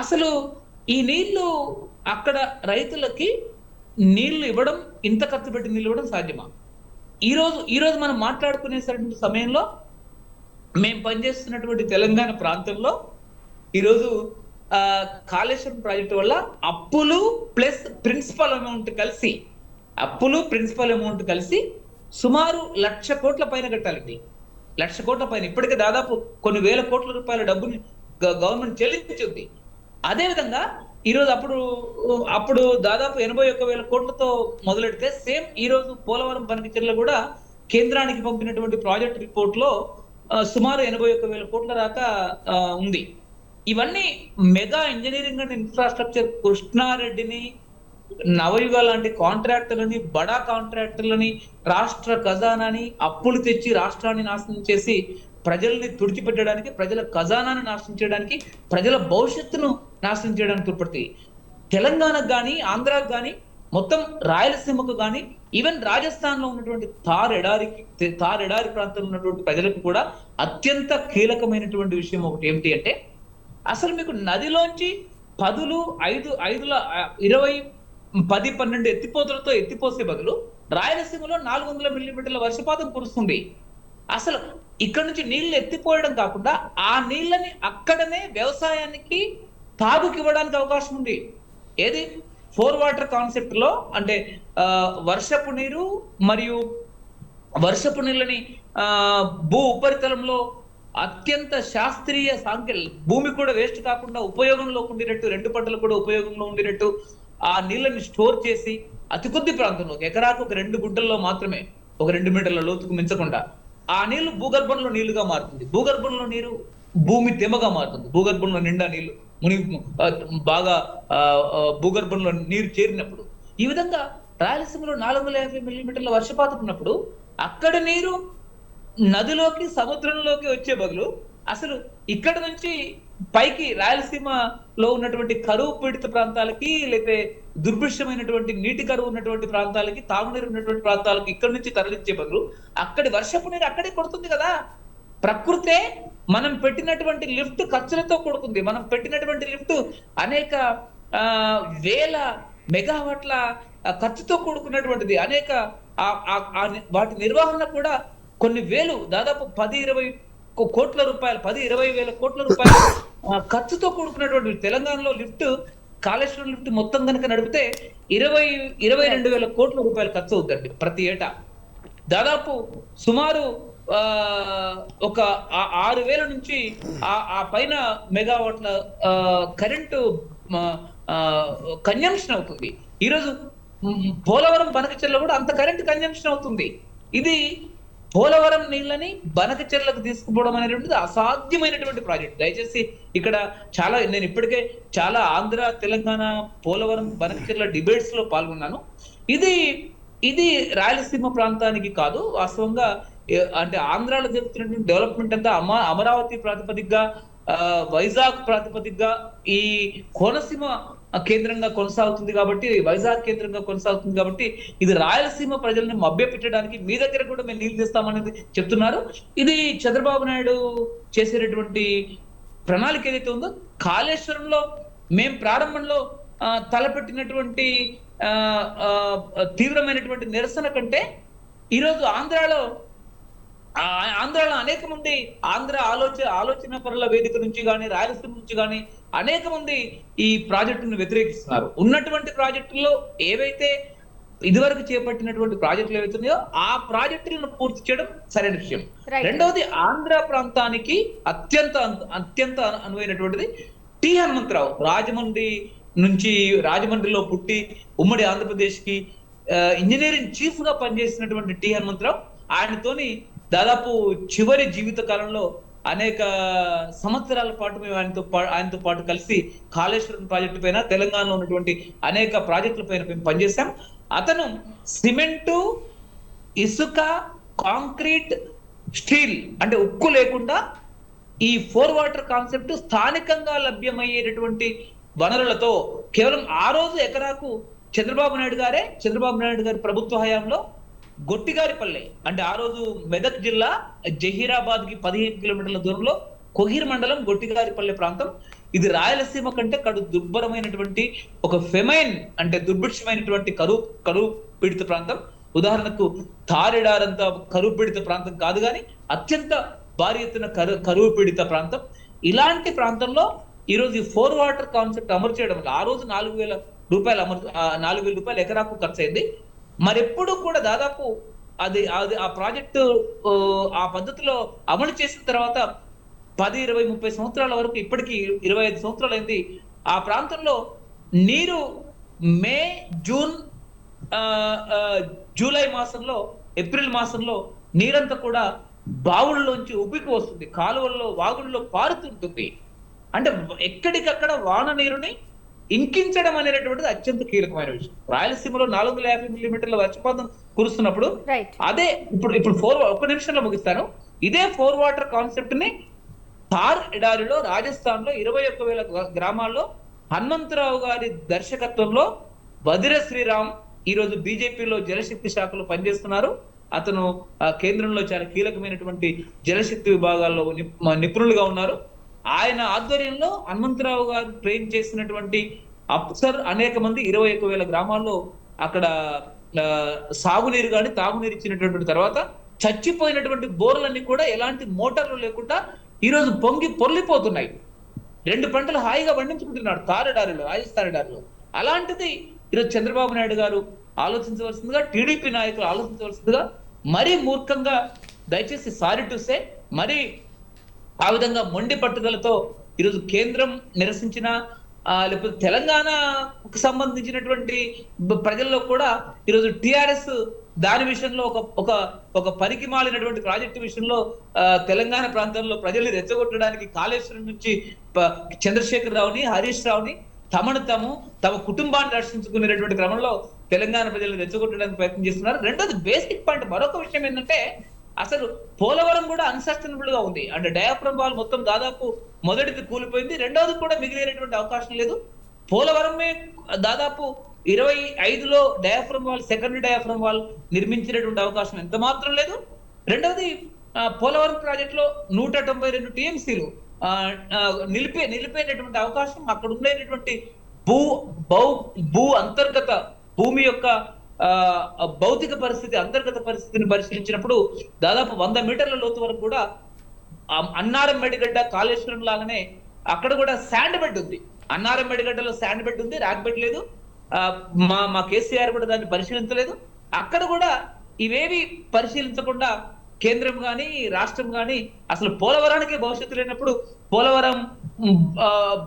అసలు ఈ నీళ్లు అక్కడ రైతులకి నీళ్లు ఇవ్వడం, ఇంత ఖర్చు పెట్టి నీళ్ళు ఇవ్వడం సాధ్యమా? ఈ రోజు మనం మాట్లాడుకునేసరికి సమయంలో మేము పనిచేస్తున్నటువంటి తెలంగాణ ప్రాంతంలో ఈరోజు కాళేశ్వరం ప్రాజెక్టు వల్ల అప్పులు ప్లస్ ప్రిన్సిపల్ అమౌంట్ కలిసి సుమారు 1,00,000 కోట్ల పైన కట్టాలండి. 1,00,000 కోట్ల పైన. ఇప్పటికే దాదాపు కొన్ని వేల కోట్ల రూపాయల డబ్బుని గవర్నమెంట్ చెల్లించింది. అదేవిధంగా ఈరోజు అప్పుడు దాదాపు 81,000 కోట్లతో మొదలెడితే సేమ్ ఈ రోజు పోలవరం బనకచెర్ల కూడా కేంద్రానికి పంపినటువంటి ప్రాజెక్ట్ రిపోర్ట్ లో సుమారు 81,000 కోట్ల దాకా ఉంది. ఇవన్నీ మెగా ఇంజనీరింగ్ అండ్ ఇన్ఫ్రాస్ట్రక్చర్ కృష్ణారెడ్డిని, నవయుగ లాంటి కాంట్రాక్టర్లని, బడా కాంట్రాక్టర్లని, రాష్ట్ర ఖజానాని అప్పులు తెచ్చి రాష్ట్రాన్ని నాశనం చేసి ప్రజల్ని తుడిచిపెట్టడానికి, ప్రజల ఖజానాన్ని నాశనం చేయడానికి, ప్రజల భవిష్యత్తును నాశనం చేయడానికి తోడ్పడుతుంది. తెలంగాణకు కానీ, ఆంధ్రాకు కానీ, మొత్తం రాయలసీమకు కానీ, ఈవెన్ రాజస్థాన్ లో ఉన్నటువంటి థార్ ఎడారి ప్రాంతంలో ఉన్నటువంటి ప్రజలకు కూడా అత్యంత కీలకమైనటువంటి విషయం ఒకటి ఏమిటి అంటే, అసలు మీకు నదిలోంచి 10-12 ఎత్తిపోతలతో ఎత్తిపోసే బదులు రాయలసీమలో 400 మిల్లీమీటర్ల వర్షపాతం కురుస్తుంది. అసలు ఇక్కడ నుంచి నీళ్లు ఎత్తిపోయడం కాకుండా ఆ నీళ్ళని అక్కడనే వ్యవసాయానికి తాగుకి ఇవ్వడానికి అవకాశం ఉంది. ఏది 4 వాటర్ కాన్సెప్ట్ లో, అంటే వర్షపు నీరు మరియు వర్షపు నీళ్ళని భూ ఉపరితలంలో అత్యంత శాస్త్రీయ భూమి కూడా వేస్ట్ కాకుండా ఉపయోగంలో ఉండేటట్టు, 2 పంటలు కూడా ఉపయోగంలో ఉండేటట్టు ఆ నీళ్ళని స్టోర్ చేసి అతి కొద్ది ప్రాంతంలో, ఎకరాకు ఒక 2 గుంటల్లో మాత్రమే, ఒక 2 మీటర్ల లోతుకు మించకుండా ఆ నీళ్లు భూగర్భంలో నీళ్లుగా మారుతుంది. భూగర్భంలో నీరు భూమి తెమ్మగా మారుతుంది. భూగర్భంలో నిండా నీళ్లు బాగా భూగర్భంలో నీరు చేరినప్పుడు ఈ విధంగా రాయలసీమలో 450 మిల్లీమీటర్ల వర్షపాతం ఉన్నప్పుడు అక్కడ నీరు నదిలోకి, సముద్రంలోకి వచ్చే బదులు అసలు ఇక్కడ నుంచి పైకి రాయలసీమలో ఉన్నటువంటి కరువు పీడిత ప్రాంతాలకి, లేకపోతే దుర్భిక్షమైనటువంటి నీటి కరువు ఉన్నటువంటి ప్రాంతాలకి, తాగునీరు ఉన్నటువంటి ప్రాంతాలకి ఇక్కడ నుంచి తరలించే బదులు అక్కడి వర్షపు నీరు అక్కడే కొడుతుంది కదా. ప్రకృతే మనం పెట్టినటువంటి లిఫ్ట్ ఖర్చులతో కొడుతుంది. మనం పెట్టినటువంటి లిఫ్ట్ అనేక వేల మెగావాట్ల ఖర్చుతో కూడుకున్నటువంటిది. అనేక వాటి నిర్వహణ కూడా కొన్ని వేలు, దాదాపు 10-20 కోట్ల రూపాయలు, 10-20 వేల కోట్ల రూపాయలు ఖర్చుతో కూడుకున్నటువంటి తెలంగాణలో లిఫ్ట్, కాళేశ్వరం లిఫ్ట్ మొత్తం కనుక నడిపితే 22 వేల కోట్ల రూపాయలు ఖర్చు అవుతుందండి ప్రతి ఏటా. దాదాపు సుమారు ఒక 6,000 నుంచి ఆ పైన మెగావాట్ల కరెంటు కన్జంప్షన్ అవుతుంది. ఈరోజు పోలవరం బనకచెర్ల కూడా అంత కరెంట్ కన్జంప్షన్ అవుతుంది. ఇది పోలవరం నీళ్ళని బనకచెర్లకు తీసుకుపోవడం అనేటువంటిది అసాధ్యమైనటువంటి ప్రాజెక్ట్. దయచేసి ఇక్కడ నేను ఇప్పటికే చాలా ఆంధ్ర, తెలంగాణ, పోలవరం, బనకచెర్ల డిబేట్స్ లో పాల్గొన్నాను. ఇది రాయలసీమ ప్రాంతానికి కాదు. వాస్తవంగా అంటే ఆంధ్రాలో జరుగుతున్నటువంటి డెవలప్మెంట్ అంతా అమరావతి ప్రాతిపదికగా, వైజాగ్ ప్రాతిపదికగా, ఈ కోనసీమ కేంద్రంగా కొనసాగుతుంది కాబట్టి, వైజాగ్ కేంద్రంగా కొనసాగుతుంది కాబట్టి ఇది రాయలసీమ ప్రజల్ని మభ్యపెట్టడానికి మీ దగ్గర కూడా మేము నీళ్ళు తెస్తామనేది చెప్తున్నారు. ఇది చంద్రబాబు నాయుడు చేసేటటువంటి ప్రణాళిక ఏదైతే ఉందో, కాళేశ్వరంలో మేము ప్రారంభంలో తలపెట్టినటువంటి తీవ్రమైనటువంటి నిరసన కంటే ఈరోజు ఆంధ్రాలో అనేక మంది ఆంధ్ర ఆలోచన పరుల వేదిక నుంచి కానీ, రాయలసీమ నుంచి కానీ, అనేక మంది ఈ ప్రాజెక్టును వ్యతిరేకిస్తున్నారు. ఉన్నటువంటి ప్రాజెక్టుల్లో ఏవైతే ఇదివరకు చేపట్టినటువంటి ప్రాజెక్టులు ఏవైతే ఉన్నాయో ఆ ప్రాజెక్టులను పూర్తి చేయడం సరైన విషయం. Right. రెండవది ఆంధ్ర ప్రాంతానికి అత్యంత అనువైనటువంటిది టి హనుమంతరావు. రాజమండ్రిలో పుట్టి ఉమ్మడి ఆంధ్రప్రదేశ్ కి ఇంజనీరింగ్ చీఫ్ గా పనిచేసినటువంటి టి హనుమంతరావు, ఆయనతోని దాదాపు చివరి జీవిత కాలంలో అనేక సంవత్సరాల పాటు మేము ఆయనతో పాటు కలిసి కాళేశ్వరం ప్రాజెక్టు పైన, తెలంగాణలో ఉన్నటువంటి అనేక ప్రాజెక్టుల పైన మేము పనిచేశాం. అతను సిమెంటు, ఇసుక, కాంక్రీట్, స్టీల్ అంటే ఉక్కు లేకుండా ఈ 4 వాటర్ కాన్సెప్ట్ స్థానికంగా లభ్యమయ్యేటటువంటి వనరులతో కేవలం ఆ రోజు ఎకరాకు చంద్రబాబు నాయుడు గారి ప్రభుత్వ హయాంలో గొట్టిగారిపల్లె అంటే ఆ రోజు మెదక్ జిల్లా జహీరాబాద్ కి 15 కిలోమీటర్ల దూరంలో కొహీర్ మండలం గొట్టిగారిపల్లె ప్రాంతం. ఇది రాయలసీమ కంటే కడు దుర్భరమైనటువంటి ఒక ఫెమైన్ అంటే దుర్భిక్షమైనటువంటి కరువు పీడిత ప్రాంతం. ఉదాహరణకు తారెడారంత కరువు పీడిత ప్రాంతం కాదు కానీ అత్యంత భారీ ఎత్తున కరువు పీడిత ప్రాంతం. ఇలాంటి ప్రాంతంలో ఈరోజు ఈ 4 వాటర్ కాన్సెప్ట్ అమలు చేయడం వల్ల ఆ రోజు 4,000 రూపాయలు ఎకరాకు ఖర్చు అయింది. మరెప్పుడు కూడా దాదాపు అది ఆ ప్రాజెక్టు ఆ పద్ధతిలో అమలు చేసిన తర్వాత 10, 20, 30 సంవత్సరాల వరకు, ఇప్పటికీ 25 సంవత్సరాలు అయింది. ఆ ప్రాంతంలో నీరు మే, జూన్, జూలై మాసంలో, ఏప్రిల్ మాసంలో నీరంతా కూడా బావుల్లోంచి ఉబ్బికి వస్తుంది, కాలువల్లో, వాగుల్లో పారుతుంటుంది. అంటే ఎక్కడికక్కడ వాన నీరుని ఇంకించడం అనేటటువంటిది అత్యంత కీలకమైన విషయం. రాయలసీమలో 450 మిల్లీమీటర్ల వర్షపాతం కురుస్తున్నప్పుడు అదే ఇప్పుడు 1 నిమిషంలో ముగిస్తాను. ఇదే 4 వాటర్ కాన్సెప్ట్ ని థార్ ఎడారిలో రాజస్థాన్ లో 21,000 గ్రామాల్లో హనుమంతరావు గారి దర్శకత్వంలో వదిర శ్రీరామ్ ఈరోజు బీజేపీలో జలశక్తి శాఖలో పనిచేస్తున్నారు. అతను కేంద్రంలో చాలా కీలకమైనటువంటి జలశక్తి విభాగాల్లో నిపుణులుగా ఉన్నారు. ఆయన ఆధ్వర్యంలో హనుమంతరావు గారు ట్రైన్ చేసినటువంటి అఫ్సర్ అనేక మంది 21,000 గ్రామాల్లో అక్కడ సాగునీరు కానీ తాగునీరు ఇచ్చినటువంటి తర్వాత చచ్చిపోయినటువంటి బోర్లన్నీ కూడా ఎలాంటి మోటార్లు లేకుండా ఈరోజు పొర్లిపోతున్నాయి. 2 పంటలు హాయిగా పండించుకుంటున్నాడు తారెడారిలో, రాజస్థాన్. అలాంటిది ఈరోజు చంద్రబాబు నాయుడు గారు ఆలోచించవలసిందిగా, టీడీపీ నాయకులు ఆలోచించవలసిందిగా, మరీ మూర్ఖంగా దయచేసి సారీ టు సే మరి ఆ విధంగా మొండి పట్టుదలతో ఈరోజు కేంద్రం నిరసించిన లేకపోతే తెలంగాణకు సంబంధించినటువంటి ప్రజల్లో కూడా ఈరోజు టిఆర్ఎస్ దాని విషయంలో ఒక పనికి మాలినటువంటి ప్రాజెక్టు విషయంలో తెలంగాణ ప్రాంతంలో ప్రజల్ని రెచ్చగొట్టడానికి కాళేశ్వరం నుంచి చంద్రశేఖర్ రావుని, హరీష్ రావుని తమ కుటుంబాన్ని రక్షించుకునేటువంటి క్రమంలో తెలంగాణ ప్రజల్ని రెచ్చగొట్టడానికి ప్రయత్నం చేస్తున్నారు. రెండోది బేసిక్ పాయింట్, మరొక విషయం ఏంటంటే అసలు పోలవరం కూడా అన్సస్టైనబుల్ గా ఉంది. అంటే డయాఫ్రమ్ వాల్ మొత్తం దాదాపు మొదటిది కూలిపోయింది, రెండోది కూడా మిగిలేటువంటి అవకాశం లేదు. పోలవరమే దాదాపు 25లో diaphragm wall, second diaphragm wall నిర్మించినటువంటి అవకాశం ఎంత మాత్రం లేదు. రెండవది పోలవరం ప్రాజెక్ట్ లో 192 టీఎంసీలు నిలిపేటటువంటి అవకాశం అక్కడ ఉండేటటువంటి భూ అంతర్గత భూమి యొక్క భౌతిక పరిస్థితి, అంతర్గత పరిస్థితిని పరిశీలించినప్పుడు దాదాపు 100 మీటర్ల లోతు వరకు కూడా అన్నారం మెడిగడ్డ, కాళేశ్వరం లాగానే అక్కడ కూడా శాండ్ బెడ్ ఉంది. అన్నారం మెడిగడ్డలో శాండ్ బెడ్ ఉంది, రాక్ బెడ్ లేదు. మా కేసీఆర్ కూడా దాన్ని పరిశీలించలేదు. అక్కడ కూడా ఇవేవి పరిశీలించకుండా కేంద్రం గాని రాష్ట్రం గాని అసలు పోలవరానికి భవిష్యత్తు లేనప్పుడు పోలవరం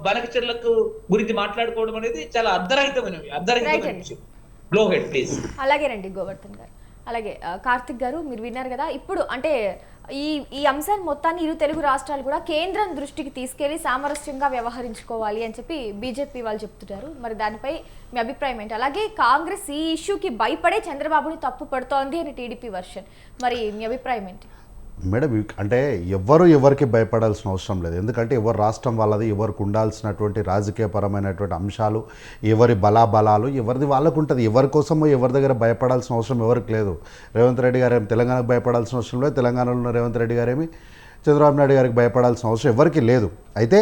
బనకచెర్లకు గురించి మాట్లాడుకోవడం అనేది చాలా అర్ధరహితమైన విషయం. Go head please. అలాగేనండి గోవర్ధన్ గారు. అలాగే కార్తిక్ గారు, మీరు విన్నారు కదా, ఇప్పుడు అంటే ఈ అంశాన్ని మొత్తాన్ని ఇరు తెలుగు రాష్ట్రాలు కూడా కేంద్రం దృష్టికి తీసుకెళ్లి సామరస్యంగా వ్యవహరించుకోవాలి అని చెప్పి బీజేపీ వాళ్ళు చెప్తున్నారు. మరి దానిపై మీ అభిప్రాయం ఏంటి? అలాగే కాంగ్రెస్ ఈ ఇష్యూకి భయపడే చంద్రబాబుని తప్పు పడుతోంది అని టీడీపీ వర్షన్, మరి మీ అభిప్రాయం ఏంటి? మేడం, అంటే ఎవరికి భయపడాల్సిన అవసరం లేదు. ఎందుకంటే ఎవరు రాష్ట్రం వాళ్ళది, ఎవరికి ఉండాల్సినటువంటి రాజకీయపరమైనటువంటి అంశాలు, ఎవరి బలాబలాలు ఎవరిది వాళ్ళకు ఉంటుంది. ఎవరి కోసమో ఎవరి దగ్గర భయపడాల్సిన అవసరం ఎవరికి లేదు. రేవంత్ రెడ్డి గారు ఏమి తెలంగాణకు భయపడాల్సిన అవసరం లేదు, తెలంగాణలో ఉన్న రేవంత్ రెడ్డి గారేమి చంద్రబాబు నాయుడు గారికి భయపడాల్సిన అవసరం ఎవరికి లేదు. అయితే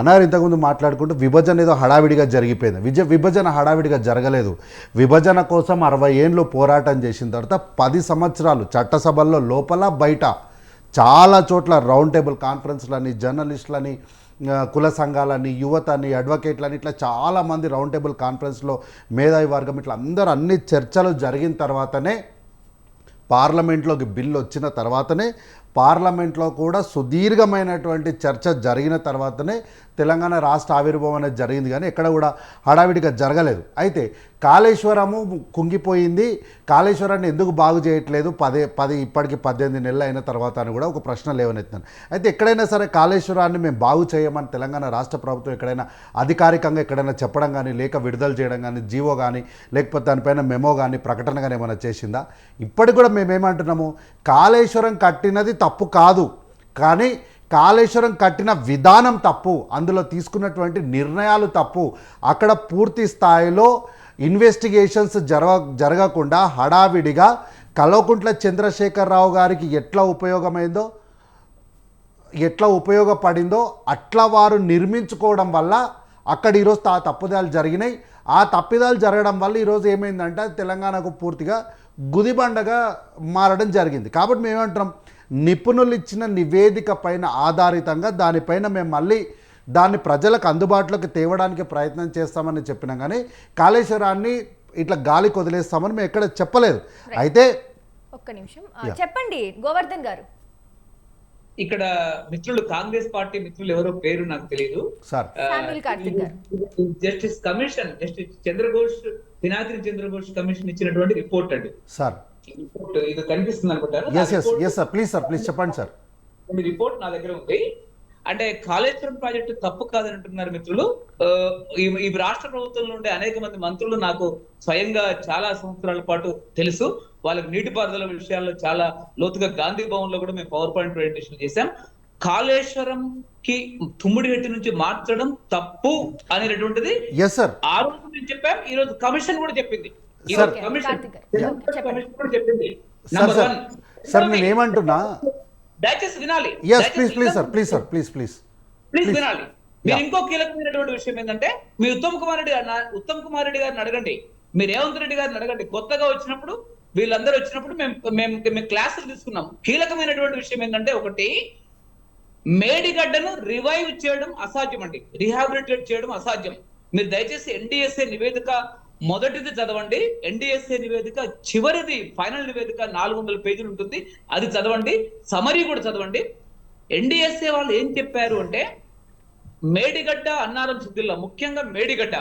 అన్నారు ఇంతకుముందు మాట్లాడుకుంటూ విభజన ఏదో హడావిడిగా జరిగిపోయింది. విభజన హడావిడిగా జరగలేదు. విభజన కోసం 60 ఏళ్ళు పోరాటం చేసిన తర్వాత 10 సంవత్సరాలు చట్టసభల్లో లోపల బయట చాలా చోట్ల రౌండ్ టేబుల్ కాన్ఫరెన్స్లని, జర్నలిస్టులని కుల సంఘాలని, యువతని, అడ్వకేట్లని, ఇట్లా చాలామంది రౌండ్ టేబుల్ కాన్ఫరెన్స్లో మేధావి వర్గం ఇట్లా అందరూ అన్ని చర్చలు జరిగిన తర్వాతనే పార్లమెంట్లోకి బిల్లు వచ్చిన తర్వాతనే, పార్లమెంట్లో కూడా సుదీర్ఘమైనటువంటి చర్చ జరిగిన తర్వాతనే తెలంగాణ రాష్ట్ర ఆవిర్భావం అనేది జరిగింది. కానీ ఎక్కడ కూడా హడావిడిగా జరగలేదు. అయితే కాళేశ్వరము కుంగిపోయింది, కాళేశ్వరాన్ని ఎందుకు బాగు చేయట్లేదు ఇప్పటికి 18 నెలలు అయిన తర్వాత అని కూడా ఒక ప్రశ్న లేవనెత్తాను. అయితే ఎక్కడైనా సరే కాళేశ్వరాన్ని మేము బాగు చేయమని తెలంగాణ రాష్ట్ర ప్రభుత్వం ఎక్కడైనా అధికారికంగా ఎక్కడైనా చెప్పడం కానీ, లేక విడుదల చేయడం కానీ, జీవో కానీ, లేకపోతే దానిపైన మెమో కానీ, ప్రకటన కానీ ఏమైనా చేసిందా? ఇప్పటికి కూడా మేమేమంటున్నాము, కాళేశ్వరం కట్టినది తప్పు కాదు, కానీ కాళేశ్వరం కట్టిన విధానం తప్పు, అందులో తీసుకున్నటువంటి నిర్ణయాలు తప్పు. అక్కడ పూర్తి స్థాయిలో ఇన్వెస్టిగేషన్స్ జరగకుండా హడావిడిగా కల్వకుంట్ల చంద్రశేఖరరావు గారికి ఎట్లా ఉపయోగపడిందో అట్లా వారు నిర్మించుకోవడం వల్ల అక్కడ ఈరోజు తప్పుదాలు జరిగినాయి. ఆ తప్పిదాలు జరగడం వల్ల ఈరోజు ఏమైందంటే తెలంగాణకు పూర్తిగా గుదిబండగా మారడం జరిగింది. కాబట్టి మేమేమంటున్నాం, నిపుణులు ఇచ్చిన నివేదిక పైన ఆధారితంగా దానిపైన మేము మళ్ళీ దాన్ని ప్రజలకు అందుబాటులోకి తేవడానికి ప్రయత్నం చేస్తామని చెప్పినాం. కానీ కాళేశ్వరాన్ని ఇట్లా గాలికి వదిలేస్తామని మేము ఎక్కడ చెప్పలేదు. అయితే ఒక్క నిమిషం చెప్పండి గోవర్ధన్ గారు. ఇక్కడ మిత్రులు, కాంగ్రెస్ పార్టీ మిత్రులు ఎవరో పేరు నాకు తెలియదు sir, justice commission, justice Chandra Ghose, Pinakini Chandra Ghose commission ఇచ్చినటువంటి రిపోర్ట్ అండి సార్. ఇది కనిపిస్తుంది అనుకుంటారు. ప్లీజ్ చెప్పండి సార్. రిపోర్ట్ నా దగ్గర ఉంది. అంటే కాళేశ్వరం ప్రాజెక్టు తప్పు కాదని అంటున్నారు మిత్రులు. ఈ రాష్ట్ర ప్రభుత్వంలో ఉండే అనేక మంది మంత్రులు నాకు స్వయంగా చాలా సంవత్సరాల పాటు తెలుసు. వాళ్ళకి నీటిపారుదల విషయాల్లో చాలా లోతుగా గాంధీ భవన్ లో కూడా మేము పవర్ పాయింట్ ప్రెజెంటేషన్ చేశాం. కాళేశ్వరం కి తుమ్మిడిగట్టి నుంచి మార్చడం తప్పు అనేటటువంటిది ఆ రోజు మేము చెప్పాం, ఈ రోజు కమిషన్ కూడా చెప్పింది. సార్ నేను ఏమంటున్నా, దయచేసి వినాలి. ప్లీజ్ వినాలి. మీరు ఇంకో కీలకమైనటువంటి విషయం ఏంటంటే, మీ ఉత్తమ్ కుమార్ రెడ్డి గారిని అడగండి, మీరు రేవంత్ రెడ్డి గారిని అడగండి. కొత్తగా వచ్చినప్పుడు వీళ్ళందరూ వచ్చినప్పుడు మేము క్లాసులు తీసుకున్నాం. కీలకమైనటువంటి విషయం ఏంటంటే, ఒకటి, మేడిగడ్డను రివైవ్ చేయడం అసాధ్యం అండి, రీహాబిలిటేట్ చేయడం అసాధ్యం. మీరు దయచేసి ఎన్డీఎస్ఏ నివేదిక మొదటిది చదవండి, ఎన్డీఎస్ఏ నివేదిక చివరిది ఫైనల్ నివేదిక 400 పేజీలు ఉంటుంది, అది చదవండి. సమరీ కూడా చదవండి. ఎన్డీఎస్ఏ వాళ్ళు ఏం చెప్పారు అంటే, మేడిగడ్డ, అన్నారం, సుద్దిల్లా, ముఖ్యంగా మేడిగడ్డ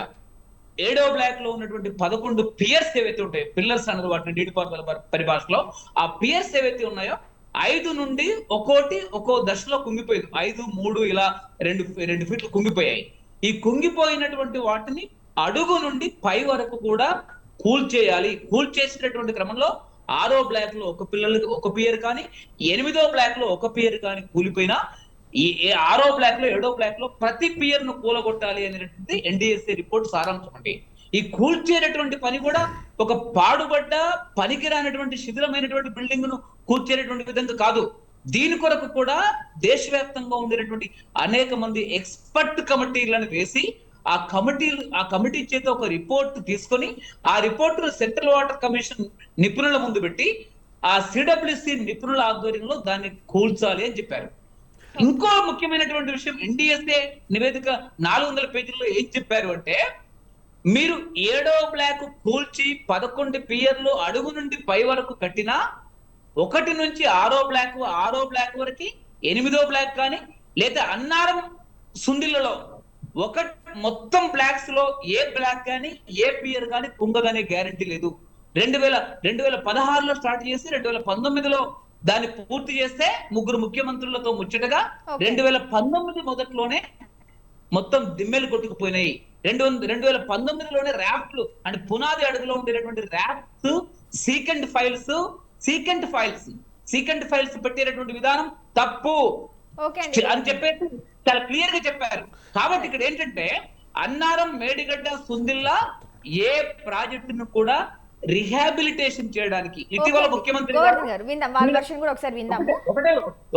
7వ బ్లాక్ లో ఉన్నటువంటి 11 పియర్స్ ఏవైతే ఉంటాయో, పిల్లర్స్ అన్నది వాటిని నీటిపారుదల పరిభాషలో, ఆ పియర్స్ ఏవైతే ఉన్నాయో 5 నుండి ఒక్కో దశలో కుంగిపోయింది. 5, 3 ఇలా 2 ఫీట్లు కుంగిపోయాయి. ఈ కుంగిపోయినటువంటి వాటిని అడుగు నుండి పై వరకు కూడా కూల్చేయాలి. కూల్చేసినటువంటి క్రమంలో 6వ బ్లాక్ లో ఒక పియర్ కానీ, 8వ బ్లాక్ లో ఒక పియర్ కానీ కూలిపోయినా, ఈ 6వ బ్లాక్ లో 7వ బ్లాక్ లో ప్రతి పియర్ ను కూలగొట్టాలి అనేటువంటి ఎన్డీఎస్ఏ రిపోర్ట్ సారాంశం అండి. ఈ కూల్చేటటువంటి పని కూడా ఒక పాడుబడ్డ, పనికిరానటువంటి, శిథిలమైనటువంటి బిల్డింగ్ ను కూల్చేటటువంటి విధంగా కాదు. దీని కొరకు కూడా దేశవ్యాప్తంగా ఉండేటటువంటి అనేక మంది ఎక్స్పర్ట్ కమిటీలను వేసి, ఆ కమిటీ చేత ఒక రిపోర్ట్ తీసుకొని, ఆ రిపోర్ట్ సెంట్రల్ వాటర్ కమిషన్ నిపుణుల ముందు పెట్టి, ఆ సిడబ్ల్యూసి నిపుణుల ఆధ్వర్యంలో దాన్ని కూల్చాలి అని చెప్పారు. ఇంకో ముఖ్యమైనటువంటి విషయం, ఎన్డీఎస్ఏ నివేదిక 400 పేజీల్లో ఏం చెప్పారు అంటే, మీరు 7వ బ్లాక్ కూల్చి 11 పియర్లు అడుగు నుండి పై వరకు కట్టినా, 1 నుంచి 6వ బ్లాక్ వరకు 8వ బ్లాక్ కానీ, లేదా అన్నారం, సుందిళ్లలో మొత్తం బ్లాక్స్ లో ఏ బ్లాక్ కానీ, ఏ పియర్ కానీ కుంగదనే గ్యారంటీ లేదు. 2016లో స్టార్ట్ చేసి 2019లో దాన్ని పూర్తి చేస్తే, 3 ముఖ్యమంత్రులతో ముచ్చటగా 2019 మొదట్లోనే మొత్తం దిమ్మెలు కొట్టుకుపోయినాయి. 2019లోనే ర్యాఫ్ట్లు అంటే పునాది అడుగులో ఉండేటటువంటి ర్యాఫ్ట్స్, సీకెంట్ ఫైల్స్ పెట్టేటటువంటి విధానం తప్పు అని చెప్పేసి చాలా క్లియర్ గా చెప్పారు. కాబట్టి ఇక్కడ ఏంటంటే, అన్నారం, మేడిగడ్డ, సుందిల్లా ఏ ప్రాజెక్టును కూడా రిహాబిలిటేషన్ చేయడానికి ఇటీవల ముఖ్యమంత్రి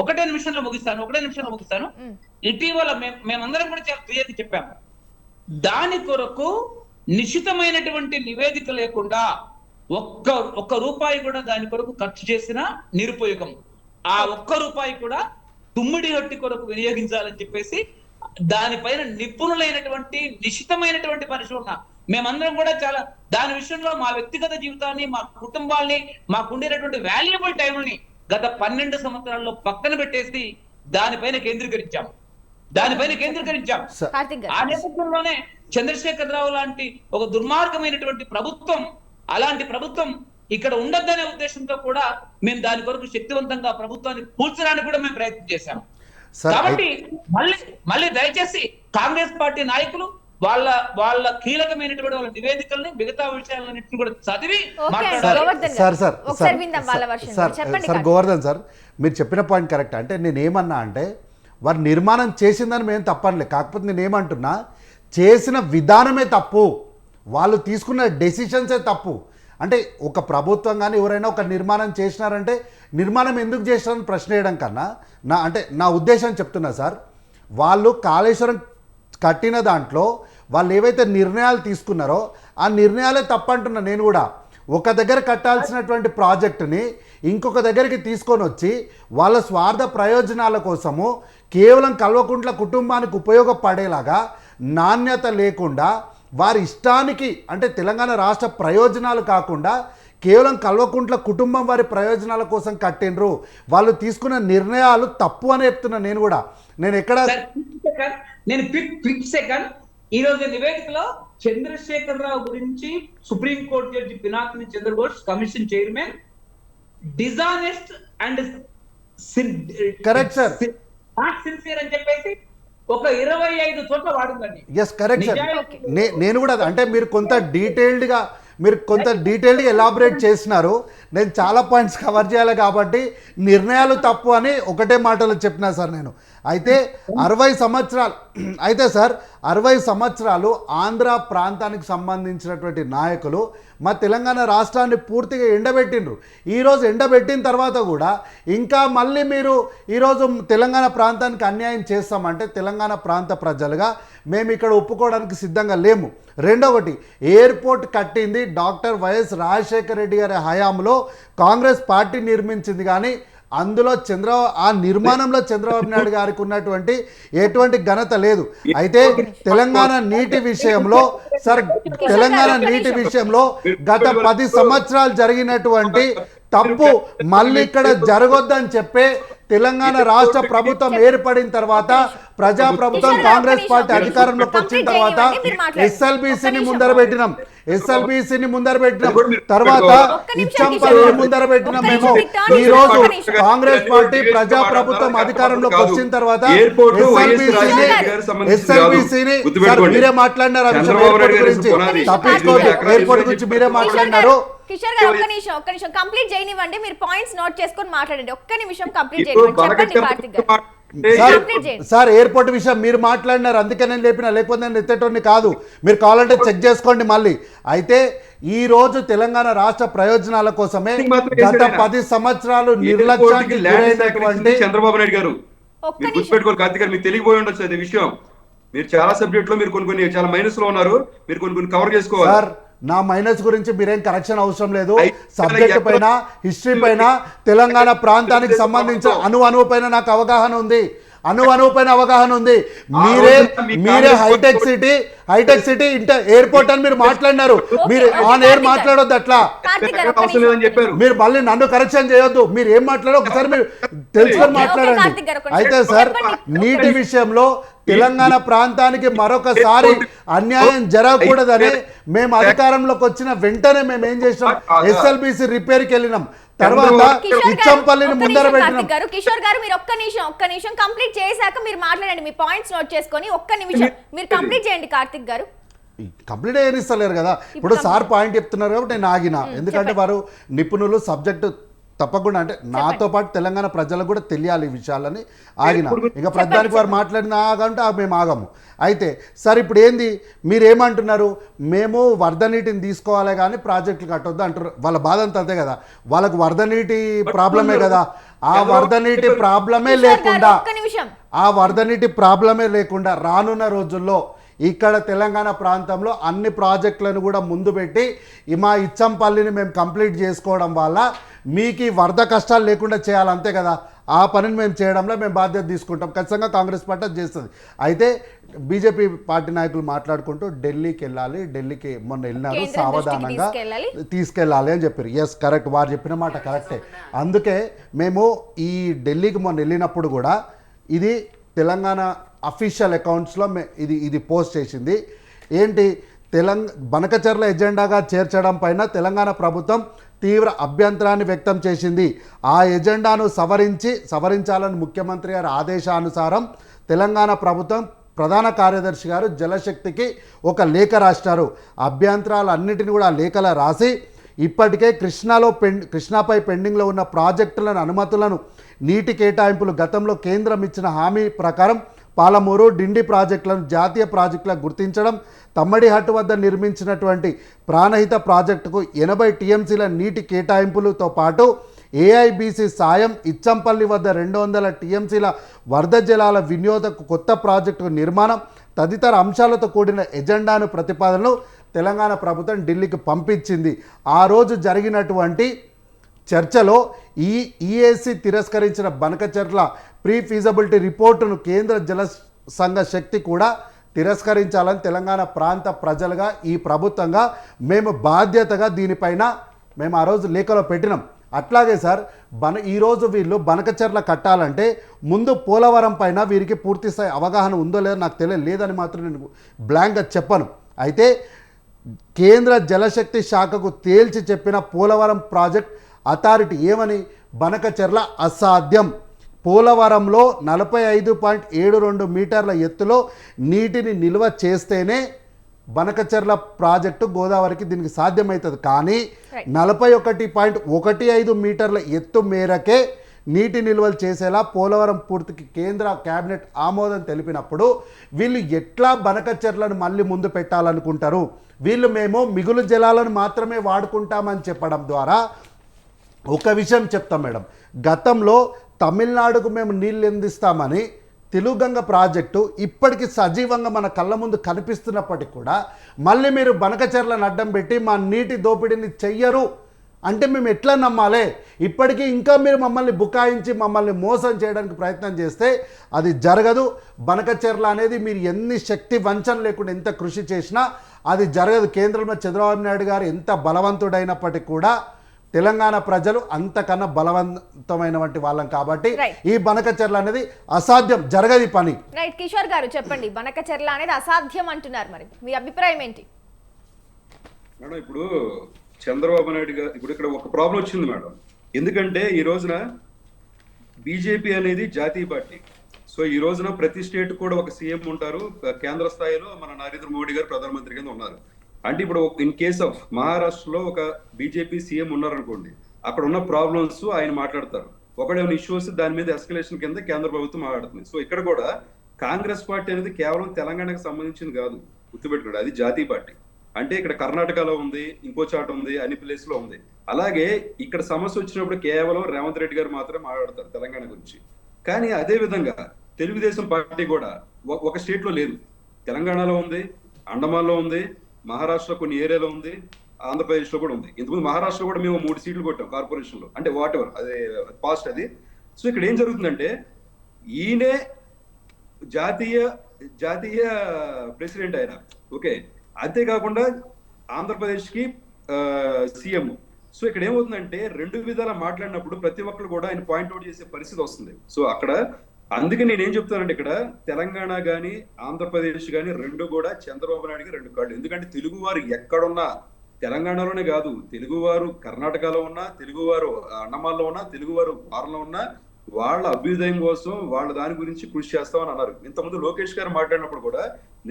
ఒకటే నిమిషంలో ముగిస్తాను. ఇటీవల మేమందరం కూడా చాలా క్లియర్ గా చెప్పాము, దాని కొరకు నిశ్చితమైనటువంటి నివేదిక లేకుండా ఒక్క రూపాయి కూడా దాని కొరకు ఖర్చు చేసిన నిరుపయోగం. ఆ ఒక్క రూపాయి కూడా తుమ్మిడి హట్టి కొరకు వినియోగించాలని చెప్పేసి దానిపైన నిపుణులైనటువంటి నిశితమైనటువంటి పరిశోధన ఉన్నా మేమందరం కూడా చాలా దాని విషయంలో మా వ్యక్తిగత జీవితాన్ని, మా కుటుంబాల్ని, మాకుండేటటువంటి వాల్యుబుల్ టైంని గత 12 సంవత్సరాల్లో పక్కన పెట్టేసి దానిపైన కేంద్రీకరించాం. కార్తిక్ గారు ఆ నేపథ్యంలోనే చంద్రశేఖరరావు లాంటి ఒక దుర్మార్గమైనటువంటి ప్రభుత్వం, అలాంటి ప్రభుత్వం ఇక్కడ ఉండద్దనే ఉద్దేశంతో కూడా మేము దాని కొరకు శక్తివంతంగా ప్రభుత్వాన్ని కూల్చడానికి కూడా మేము ప్రయత్నం చేశాం. కాబట్టి మళ్ళీ దయచేసి కాంగ్రెస్ పార్టీ నాయకులు వాళ్ళ కీలకమైనటువంటి వాళ్ళ నివేదికల్ని, మిగతా విషయాలన్నింటినీ కూడా చదివి సార్ గోవర్ధన్ సార్, మీరు చెప్పిన పాయింట్ కరెక్ట్. అంటే నేనేమన్నా అంటే వారు నిర్మాణం చేసిందని మేము తప్పనిలే, కాకపోతే నేనేమంటున్నా చేసిన విధానమే తప్పు, వాళ్ళు తీసుకున్న డెసిషన్సే తప్పు. అంటే ఒక ప్రభుత్వం కానీ ఎవరైనా ఒక నిర్మాణం చేసినారంటే నిర్మాణం ఎందుకు చేసినారని ప్రశ్న వేయడం కన్నా నా ఉద్దేశం చెప్తున్నా సార్. వాళ్ళు కాళేశ్వరం కట్టిన దాంట్లో వాళ్ళు ఏవైతే నిర్ణయాలు తీసుకున్నారో ఆ నిర్ణయాలే తప్పంటున్నా నేను కూడా. ఒక దగ్గర కట్టాల్సినటువంటి ప్రాజెక్టుని ఇంకొక దగ్గరికి తీసుకొని వచ్చి వాళ్ళ స్వార్థ ప్రయోజనాల కోసము కేవలం కల్వకుంట్ల కుటుంబానికి ఉపయోగపడేలాగా నాణ్యత లేకుండా వారి ఇష్టానికి, అంటే తెలంగాణ రాష్ట్ర ప్రయోజనాలు కాకుండా కేవలం కల్వకుంట్ల కుటుంబం వారి ప్రయోజనాల కోసం కట్టినరు. వాళ్ళు తీసుకున్న నిర్ణయాలు తప్పు అని చెప్తున్నా నేను కూడా. నేను ఎక్కడ ఈ రోజు నివేదికలో చంద్రశేఖరరావు గురించి supreme court judge Pinakini Chandrabose commission chairman dishonest and correct sir, not sincere అని చెప్పేసి ఒక 25 చోట్ల వాడిందండి. Yes correct sir. నేను కూడా అంటే మీరు కొంత డీటెయిల్డ్గా ఎలాబరేట్ చేసినారు. నేను చాలా పాయింట్స్ కవర్ చేయాలి కాబట్టి నిర్ణయాలు తప్పు అని ఒకటే మాటలో చెప్పినా సార్ నేను. అయితే 60 సంవత్సరాలు ఆంధ్ర ప్రాంతానికి సంబంధించినటువంటి నాయకులు మా తెలంగాణ రాష్ట్రాన్ని పూర్తిగా ఎండబెట్టిండ్రు. ఈరోజు ఎండబెట్టిన తర్వాత కూడా ఇంకా మళ్ళీ మీరు ఈరోజు తెలంగాణ ప్రాంతానికి అన్యాయం చేస్తామంటే తెలంగాణ ప్రాంత ప్రజలుగా మేము ఇక్కడ ఒప్పుకోవడానికి సిద్ధంగా లేము. రెండవది, ఎయిర్పోర్ట్ కట్టింది డాక్టర్ వైఎస్ రాజశేఖర రెడ్డి గారి హయాంలో కాంగ్రెస్ పార్టీ నిర్మించింది, కానీ అందులో ఆ నిర్మాణంలో చంద్రబాబు నాయుడు గారికి ఉన్నటువంటి ఎటువంటి ఘనత లేదు. అయితే తెలంగాణ నీటి విషయంలో గత 10 సంవత్సరాలు జరిగినటువంటి తప్పు మళ్ళీ ఇక్కడ జరగొద్దని చెప్పే తెలంగాణ రాష్ట్ర ప్రభుత్వం ఏర్పడిన తర్వాత ప్రజాప్రభుత్వం కాంగ్రెస్ పార్టీ అధికారంలోకి వచ్చిన తర్వాత ఎస్ఎల్బిసిని ముందర పెట్టినాం, తర్వాత ఇచ్చంపల్లిని ముందర పెట్టినాం. మేము ఈ రోజు కాంగ్రెస్ పార్టీ ప్రజాప్రభుత్వం అధికారంలోకి వచ్చిన తర్వాత ఎస్ఎల్బిసిని మీరే మాట్లాడినారు, ఎయిర్పోర్ట్ గురించి మీరే మాట్లాడినారు. కిషోర్ గారు ఒక్క నిమిషం కంప్లీట్ చేయనివ్వండి. మీరు పాయింట్స్ నోట్ చేసుకొని మాట్లాడండి. ఒక్క నిమిషం కంప్లీట్ చేయనివ్వండి. చెప్పండి కార్తిక్ గారు. సార్ ఎయిర్పోర్ట్ విషయం మీరు మాట్లాడినారు, అందుకే నేను లేపినా, లేకపోతే నేను ఎత్తేటోని కాదు. మీరు కావాలంటే చెక్ చేసుకోండి మళ్ళీ. అయితే ఈ రోజు తెలంగాణ రాష్ట్ర ప్రయోజనాల కోసమే గత 10 సంవత్సరాలు నిర్లక్ష్యానికి గురైనటువంటి చంద్రబాబు నాయుడు గారు గుర్తుపెట్టుకోవాలి. కార్తిక్ గారు మీకు తెలియపోయి ఉండొచ్చు అదే విషయం. మీరు చాలా సబ్జెక్ట్ లో మీరు కొన్ని చాలా మైనస్ లో ఉన్నారు, మీరు కొన్ని కవర్ చేసుకోవాలి. సార్ నా మైనస్ గురించి మీరేం కరెక్షన్ అవసరం లేదు. సబ్జెక్ట్ పైన, హిస్టరీ పైన, తెలంగాణ ప్రాంతానికి సంబంధించిన అణువు పైన నాకు అవగాహన ఉంది. మీరే హైటెక్ సిటీ ఎయిర్పోర్ట్ అని మీరు మాట్లాడినారు. మీరు ఆన్ ఎయిర్ మాట్లాడొద్దు అట్లా. మీరు మళ్ళీ నన్ను కరెక్షన్ చేయొద్దు. మీరు ఏం మాట్లాడో ఒకసారి మీరు తెలుసుకొని మాట్లాడండి. అయితే సార్ నీటి విషయంలో తెలంగాణ ప్రాంతానికి మరొకసారి అన్యాయం జరగకూడదని మేము అధికారంలోకి వచ్చిన వెంటనే మేము ఏం చేసినాం, ఎస్ఎల్బిసి రిపేర్కి వెళ్ళినాం. తర్వాత ఇచ్చంపల్లిని ముందర పెట్టినాం. కిషోర్ గారు మీరు ఒక్క నిమిషం కంప్లీట్ చేశాక మీరు మాట్లాడండి. మీ పాయింట్స్ నోట్ చేసుకొని ఒక్క నిమిషం మీరు కంప్లీట్ చేయండి కార్తిక్ గారు. కంప్లీట్ చేయనిస్తలేరు కదా. ఇప్పుడు సార్ పాయింట్ చెప్తున్నారు కాబట్టి నేను ఆగిన, ఎందుకంటే వారు నిపుణులు, సబ్జెక్టు తప్పకుండా, అంటే నాతో పాటు తెలంగాణ ప్రజలకు కూడా తెలియాలి ఈ విషయాలని ఆగిన. ఇంకా ప్రధానికి వారు మాట్లాడిన ఆగంటే మేము ఆగము. అయితే సార్ ఇప్పుడు ఏంది మీరేమంటున్నారు, మేము వరద నీటిని తీసుకోవాలి కానీ ప్రాజెక్టులు కట్టొద్దు అంటారు. వాళ్ళ బాధ అంతా అంతే కదా, వాళ్ళకు వరద నీటి ప్రాబ్లమే కదా. ఆ వరద నీటి ప్రాబ్లమే లేకుండా రానున్న రోజుల్లో ఇక్కడ తెలంగాణ ప్రాంతంలో అన్ని ప్రాజెక్టులను కూడా ముందు పెట్టి మా ఇచ్చంపల్లిని మేము కంప్లీట్ చేసుకోవడం వల్ల మీకు ఈ వరద కష్టాలు లేకుండా చేయాలి, అంతే కదా. ఆ పనిని మేము చేయడంలో మేము బాధ్యత తీసుకుంటాం. ఖచ్చితంగా కాంగ్రెస్ పార్టీ అది చేస్తుంది. అయితే బీజేపీ పార్టీ నాయకులు మాట్లాడుకుంటూ ఢిల్లీకి వెళ్ళాలి, ఢిల్లీకి మొన్న వెళ్ళినారు, కేంద్రం సావధానంగా దృష్టికి తీసుకెళ్ళాలి అని చెప్పారు. ఎస్ కరెక్ట్, వారు చెప్పిన మాట కరెక్టే. అందుకే మేము ఈ ఢిల్లీకి మొన్న వెళ్ళినప్పుడు కూడా ఇది తెలంగాణ అఫీషియల్ అకౌంట్స్లో ఇది పోస్ట్ చేసింది. ఏంటి, బనకచర్ల ఎజెండాగా చేర్చడం పైన తెలంగాణ ప్రభుత్వం తీవ్ర అభ్యంతరాన్ని వ్యక్తం చేసింది. ఆ ఎజెండాను సవరించాలని ముఖ్యమంత్రి గారి ఆదేశానుసారం తెలంగాణ ప్రభుత్వం ప్రధాన కార్యదర్శి గారు జలశక్తికి ఒక లేఖ రాసినారు. అభ్యంతరాలన్నిటిని కూడా లేఖలో రాసి ఇప్పటికే కృష్ణాపై పెండింగ్లో ఉన్న ప్రాజెక్టులను అనుమతులను నీటి కేటాయింపులు గతంలో కేంద్రం ఇచ్చిన హామీ ప్రకారం పాలమూరు డిండి ప్రాజెక్టులను జాతీయ ప్రాజెక్టులకు గుర్తించడం, తమ్మడిహట్టు వద్ద నిర్మించినటువంటి ప్రాణహిత ప్రాజెక్టుకు 80 టీఎంసీల నీటి కేటాయింపులతో పాటు ఏఐబీసీ సాయం, ఇచ్చంపల్లి వద్ద 200 టీఎంసీల వరద జలాల వినియోగకు కొత్త ప్రాజెక్టు నిర్మాణం తదితర అంశాలతో కూడిన ఎజెండాను ప్రతిపాదనలు తెలంగాణ ప్రభుత్వం ఢిల్లీకి పంపించింది. ఆ రోజు జరిగినటువంటి చర్చలో ఈఏసీ తిరస్కరించిన బనకచర్ల ప్రీ ఫీజబిలిటీ రిపోర్టును కేంద్ర జల సంఘ శక్తి కూడా తిరస్కరించాలని తెలంగాణ ప్రాంత ప్రజలుగా ఈ ప్రభుత్వంగా మేము బాధ్యతగా దీనిపైన మేము ఆ రోజు లేఖలో పెట్టినాం. అట్లాగే సార్ ఈరోజు వీళ్ళు బనకచర్ల కట్టాలంటే ముందు పోలవరం పైన వీరికి పూర్తిస్థాయి అవగాహన ఉందో లేదో నాకు లేదని మాత్రం నేను బ్లాంక్గా చెప్పను. అయితే కేంద్ర జలశక్తి శాఖకు తేల్చి చెప్పిన పోలవరం ప్రాజెక్ట్ అథారిటీ ఏమని, బనకచర్ల అసాధ్యం, పోలవరంలో 45.72 మీటర్ల ఎత్తులో నీటిని నిల్వ చేస్తేనే బనకచర్ల ప్రాజెక్టు గోదావరికి దీనికి సాధ్యమవుతుంది. కానీ 41.15 మీటర్ల ఎత్తు మేరకే నీటి నిల్వలు చేసేలా పోలవరం పూర్తికి కేంద్ర కేబినెట్ ఆమోదం తెలిపినప్పుడు వీళ్ళు ఎట్లా బనకచర్లను మళ్ళీ ముందు పెట్టాలనుకుంటారు? వీళ్ళు మేము మిగులు జలాలను మాత్రమే వాడుకుంటామని చెప్పడం ద్వారా ఒక విషయం చెప్తాం మేడం, గతంలో తమిళనాడుకు మేము నీళ్ళు అందిస్తామని తెలుగంగ ప్రాజెక్టు ఇప్పటికీ సజీవంగా మన కళ్ళ ముందు కనిపిస్తున్నప్పటికీ కూడా మళ్ళీ మీరు బనకచర్లను అడ్డం పెట్టి మా నీటి దోపిడీని చెయ్యరు అంటే మేము ఎట్లా నమ్మాలి? ఇప్పటికీ ఇంకా మీరు మమ్మల్ని బుకాయించి మమ్మల్ని మోసం చేయడానికి ప్రయత్నం చేస్తే అది జరగదు. బనకచర్ల అనేది మీరు ఎన్ని శక్తి వంచన లేకుండా ఎంత కృషి చేసినా అది జరగదు. కేంద్రంలో చంద్రబాబు నాయుడు గారు ఎంత బలవంతుడైనప్పటికీ కూడా తెలంగాణ ప్రజలు అంతకన్నా బలవంతమైనటువంటి వాళ్ళం కాబట్టి ఈ బనకచర్ల అనేది అసాధ్యం, జరగది పని. రైట్, కిషోర్ గారు చెప్పండి, బనకచర్ల అనేది అసాధ్యం అంటున్నారు, మరి మీ అభిప్రాయం ఏంటి? మేడం ఇప్పుడు చంద్రబాబు నాయుడు గారు ఇప్పుడు ఇక్కడ ఒక ప్రాబ్లం వచ్చింది మేడం. ఎందుకంటే ఈ రోజున బీజేపీ అనేది జాతీయ పార్టీ. సో ఈ రోజున ప్రతి స్టేట్ కూడా ఒక సీఎం ఉంటారు, కేంద్ర స్థాయిలో మన నరేంద్ర మోడీ గారు ప్రధానమంత్రి కింద ఉన్నారు. అంటే ఇప్పుడు ఇన్ కేస్ ఆఫ్ మహారాష్ట్రలో ఒక బీజేపీ సీఎం ఉన్నారనుకోండి, అక్కడ ఉన్న ప్రాబ్లమ్స్ ఆయన మాట్లాడతారు. ఒకడేమైనా ఇష్యూస్ దాని మీద ఎస్కలేషన్ కింద కేంద్ర ప్రభుత్వం మాట్లాడుతుంది. సో ఇక్కడ కూడా కాంగ్రెస్ పార్టీ అనేది కేవలం తెలంగాణకు సంబంధించింది కాదు, గుర్తుపెట్టుకోండి, అది జాతీయ పార్టీ. అంటే ఇక్కడ కర్ణాటకలో ఉంది, ఇంకో చాట ఉంది, అన్ని ప్లేస్ లో ఉంది. అలాగే ఇక్కడ సమస్య వచ్చినప్పుడు కేవలం రేవంత్ రెడ్డి గారు మాత్రమే మాట్లాడతారు తెలంగాణ గురించి. కానీ అదే విధంగా తెలుగుదేశం పార్టీ కూడా ఒక స్టేట్ లో లేదు, తెలంగాణలో ఉంది, అండమాన్లో ఉంది, మహారాష్ట్ర కొన్ని ఏరియాలో ఉంది, ఆంధ్రప్రదేశ్ లో కూడా ఉంది. ఇంతకుముందు మహారాష్ట్ర కూడా మేము 3 సీట్లు కొట్టాం కార్పొరేషన్ లో, అంటే వాట్ ఎవర్ అదే పాస్ట్ అది. సో ఇక్కడ ఏం జరుగుతుందంటే ఈయనే జాతీయ ప్రెసిడెంట్ ఆయన, ఓకే, అంతేకాకుండా ఆంధ్రప్రదేశ్ కి సీఎం. సో ఇక్కడ ఏమవుతుందంటే 2 విధాలా మాట్లాడినప్పుడు ప్రతి ఒక్కరు కూడా ఆయన పాయింట్అవుట్ చేసే పరిస్థితి వస్తుంది. సో అక్కడ అందుకే నేనేం చెప్తానంటే ఇక్కడ తెలంగాణ కానీ ఆంధ్రప్రదేశ్ కానీ రెండు కూడా చంద్రబాబు నాయుడుకి 2 కాళ్ళు. ఎందుకంటే తెలుగువారు ఎక్కడున్నా, తెలంగాణలోనే కాదు, తెలుగువారు కర్ణాటకలో ఉన్నా, తెలుగువారు అండమాన్లో ఉన్నా, తెలుగువారు ఫారెన్లో ఉన్నా, వాళ్ళ అభ్యుదయం కోసం వాళ్ళ దాని గురించి కృషి చేస్తామని అన్నారు. ఇంతకుముందు లోకేష్ గారు మాట్లాడినప్పుడు కూడా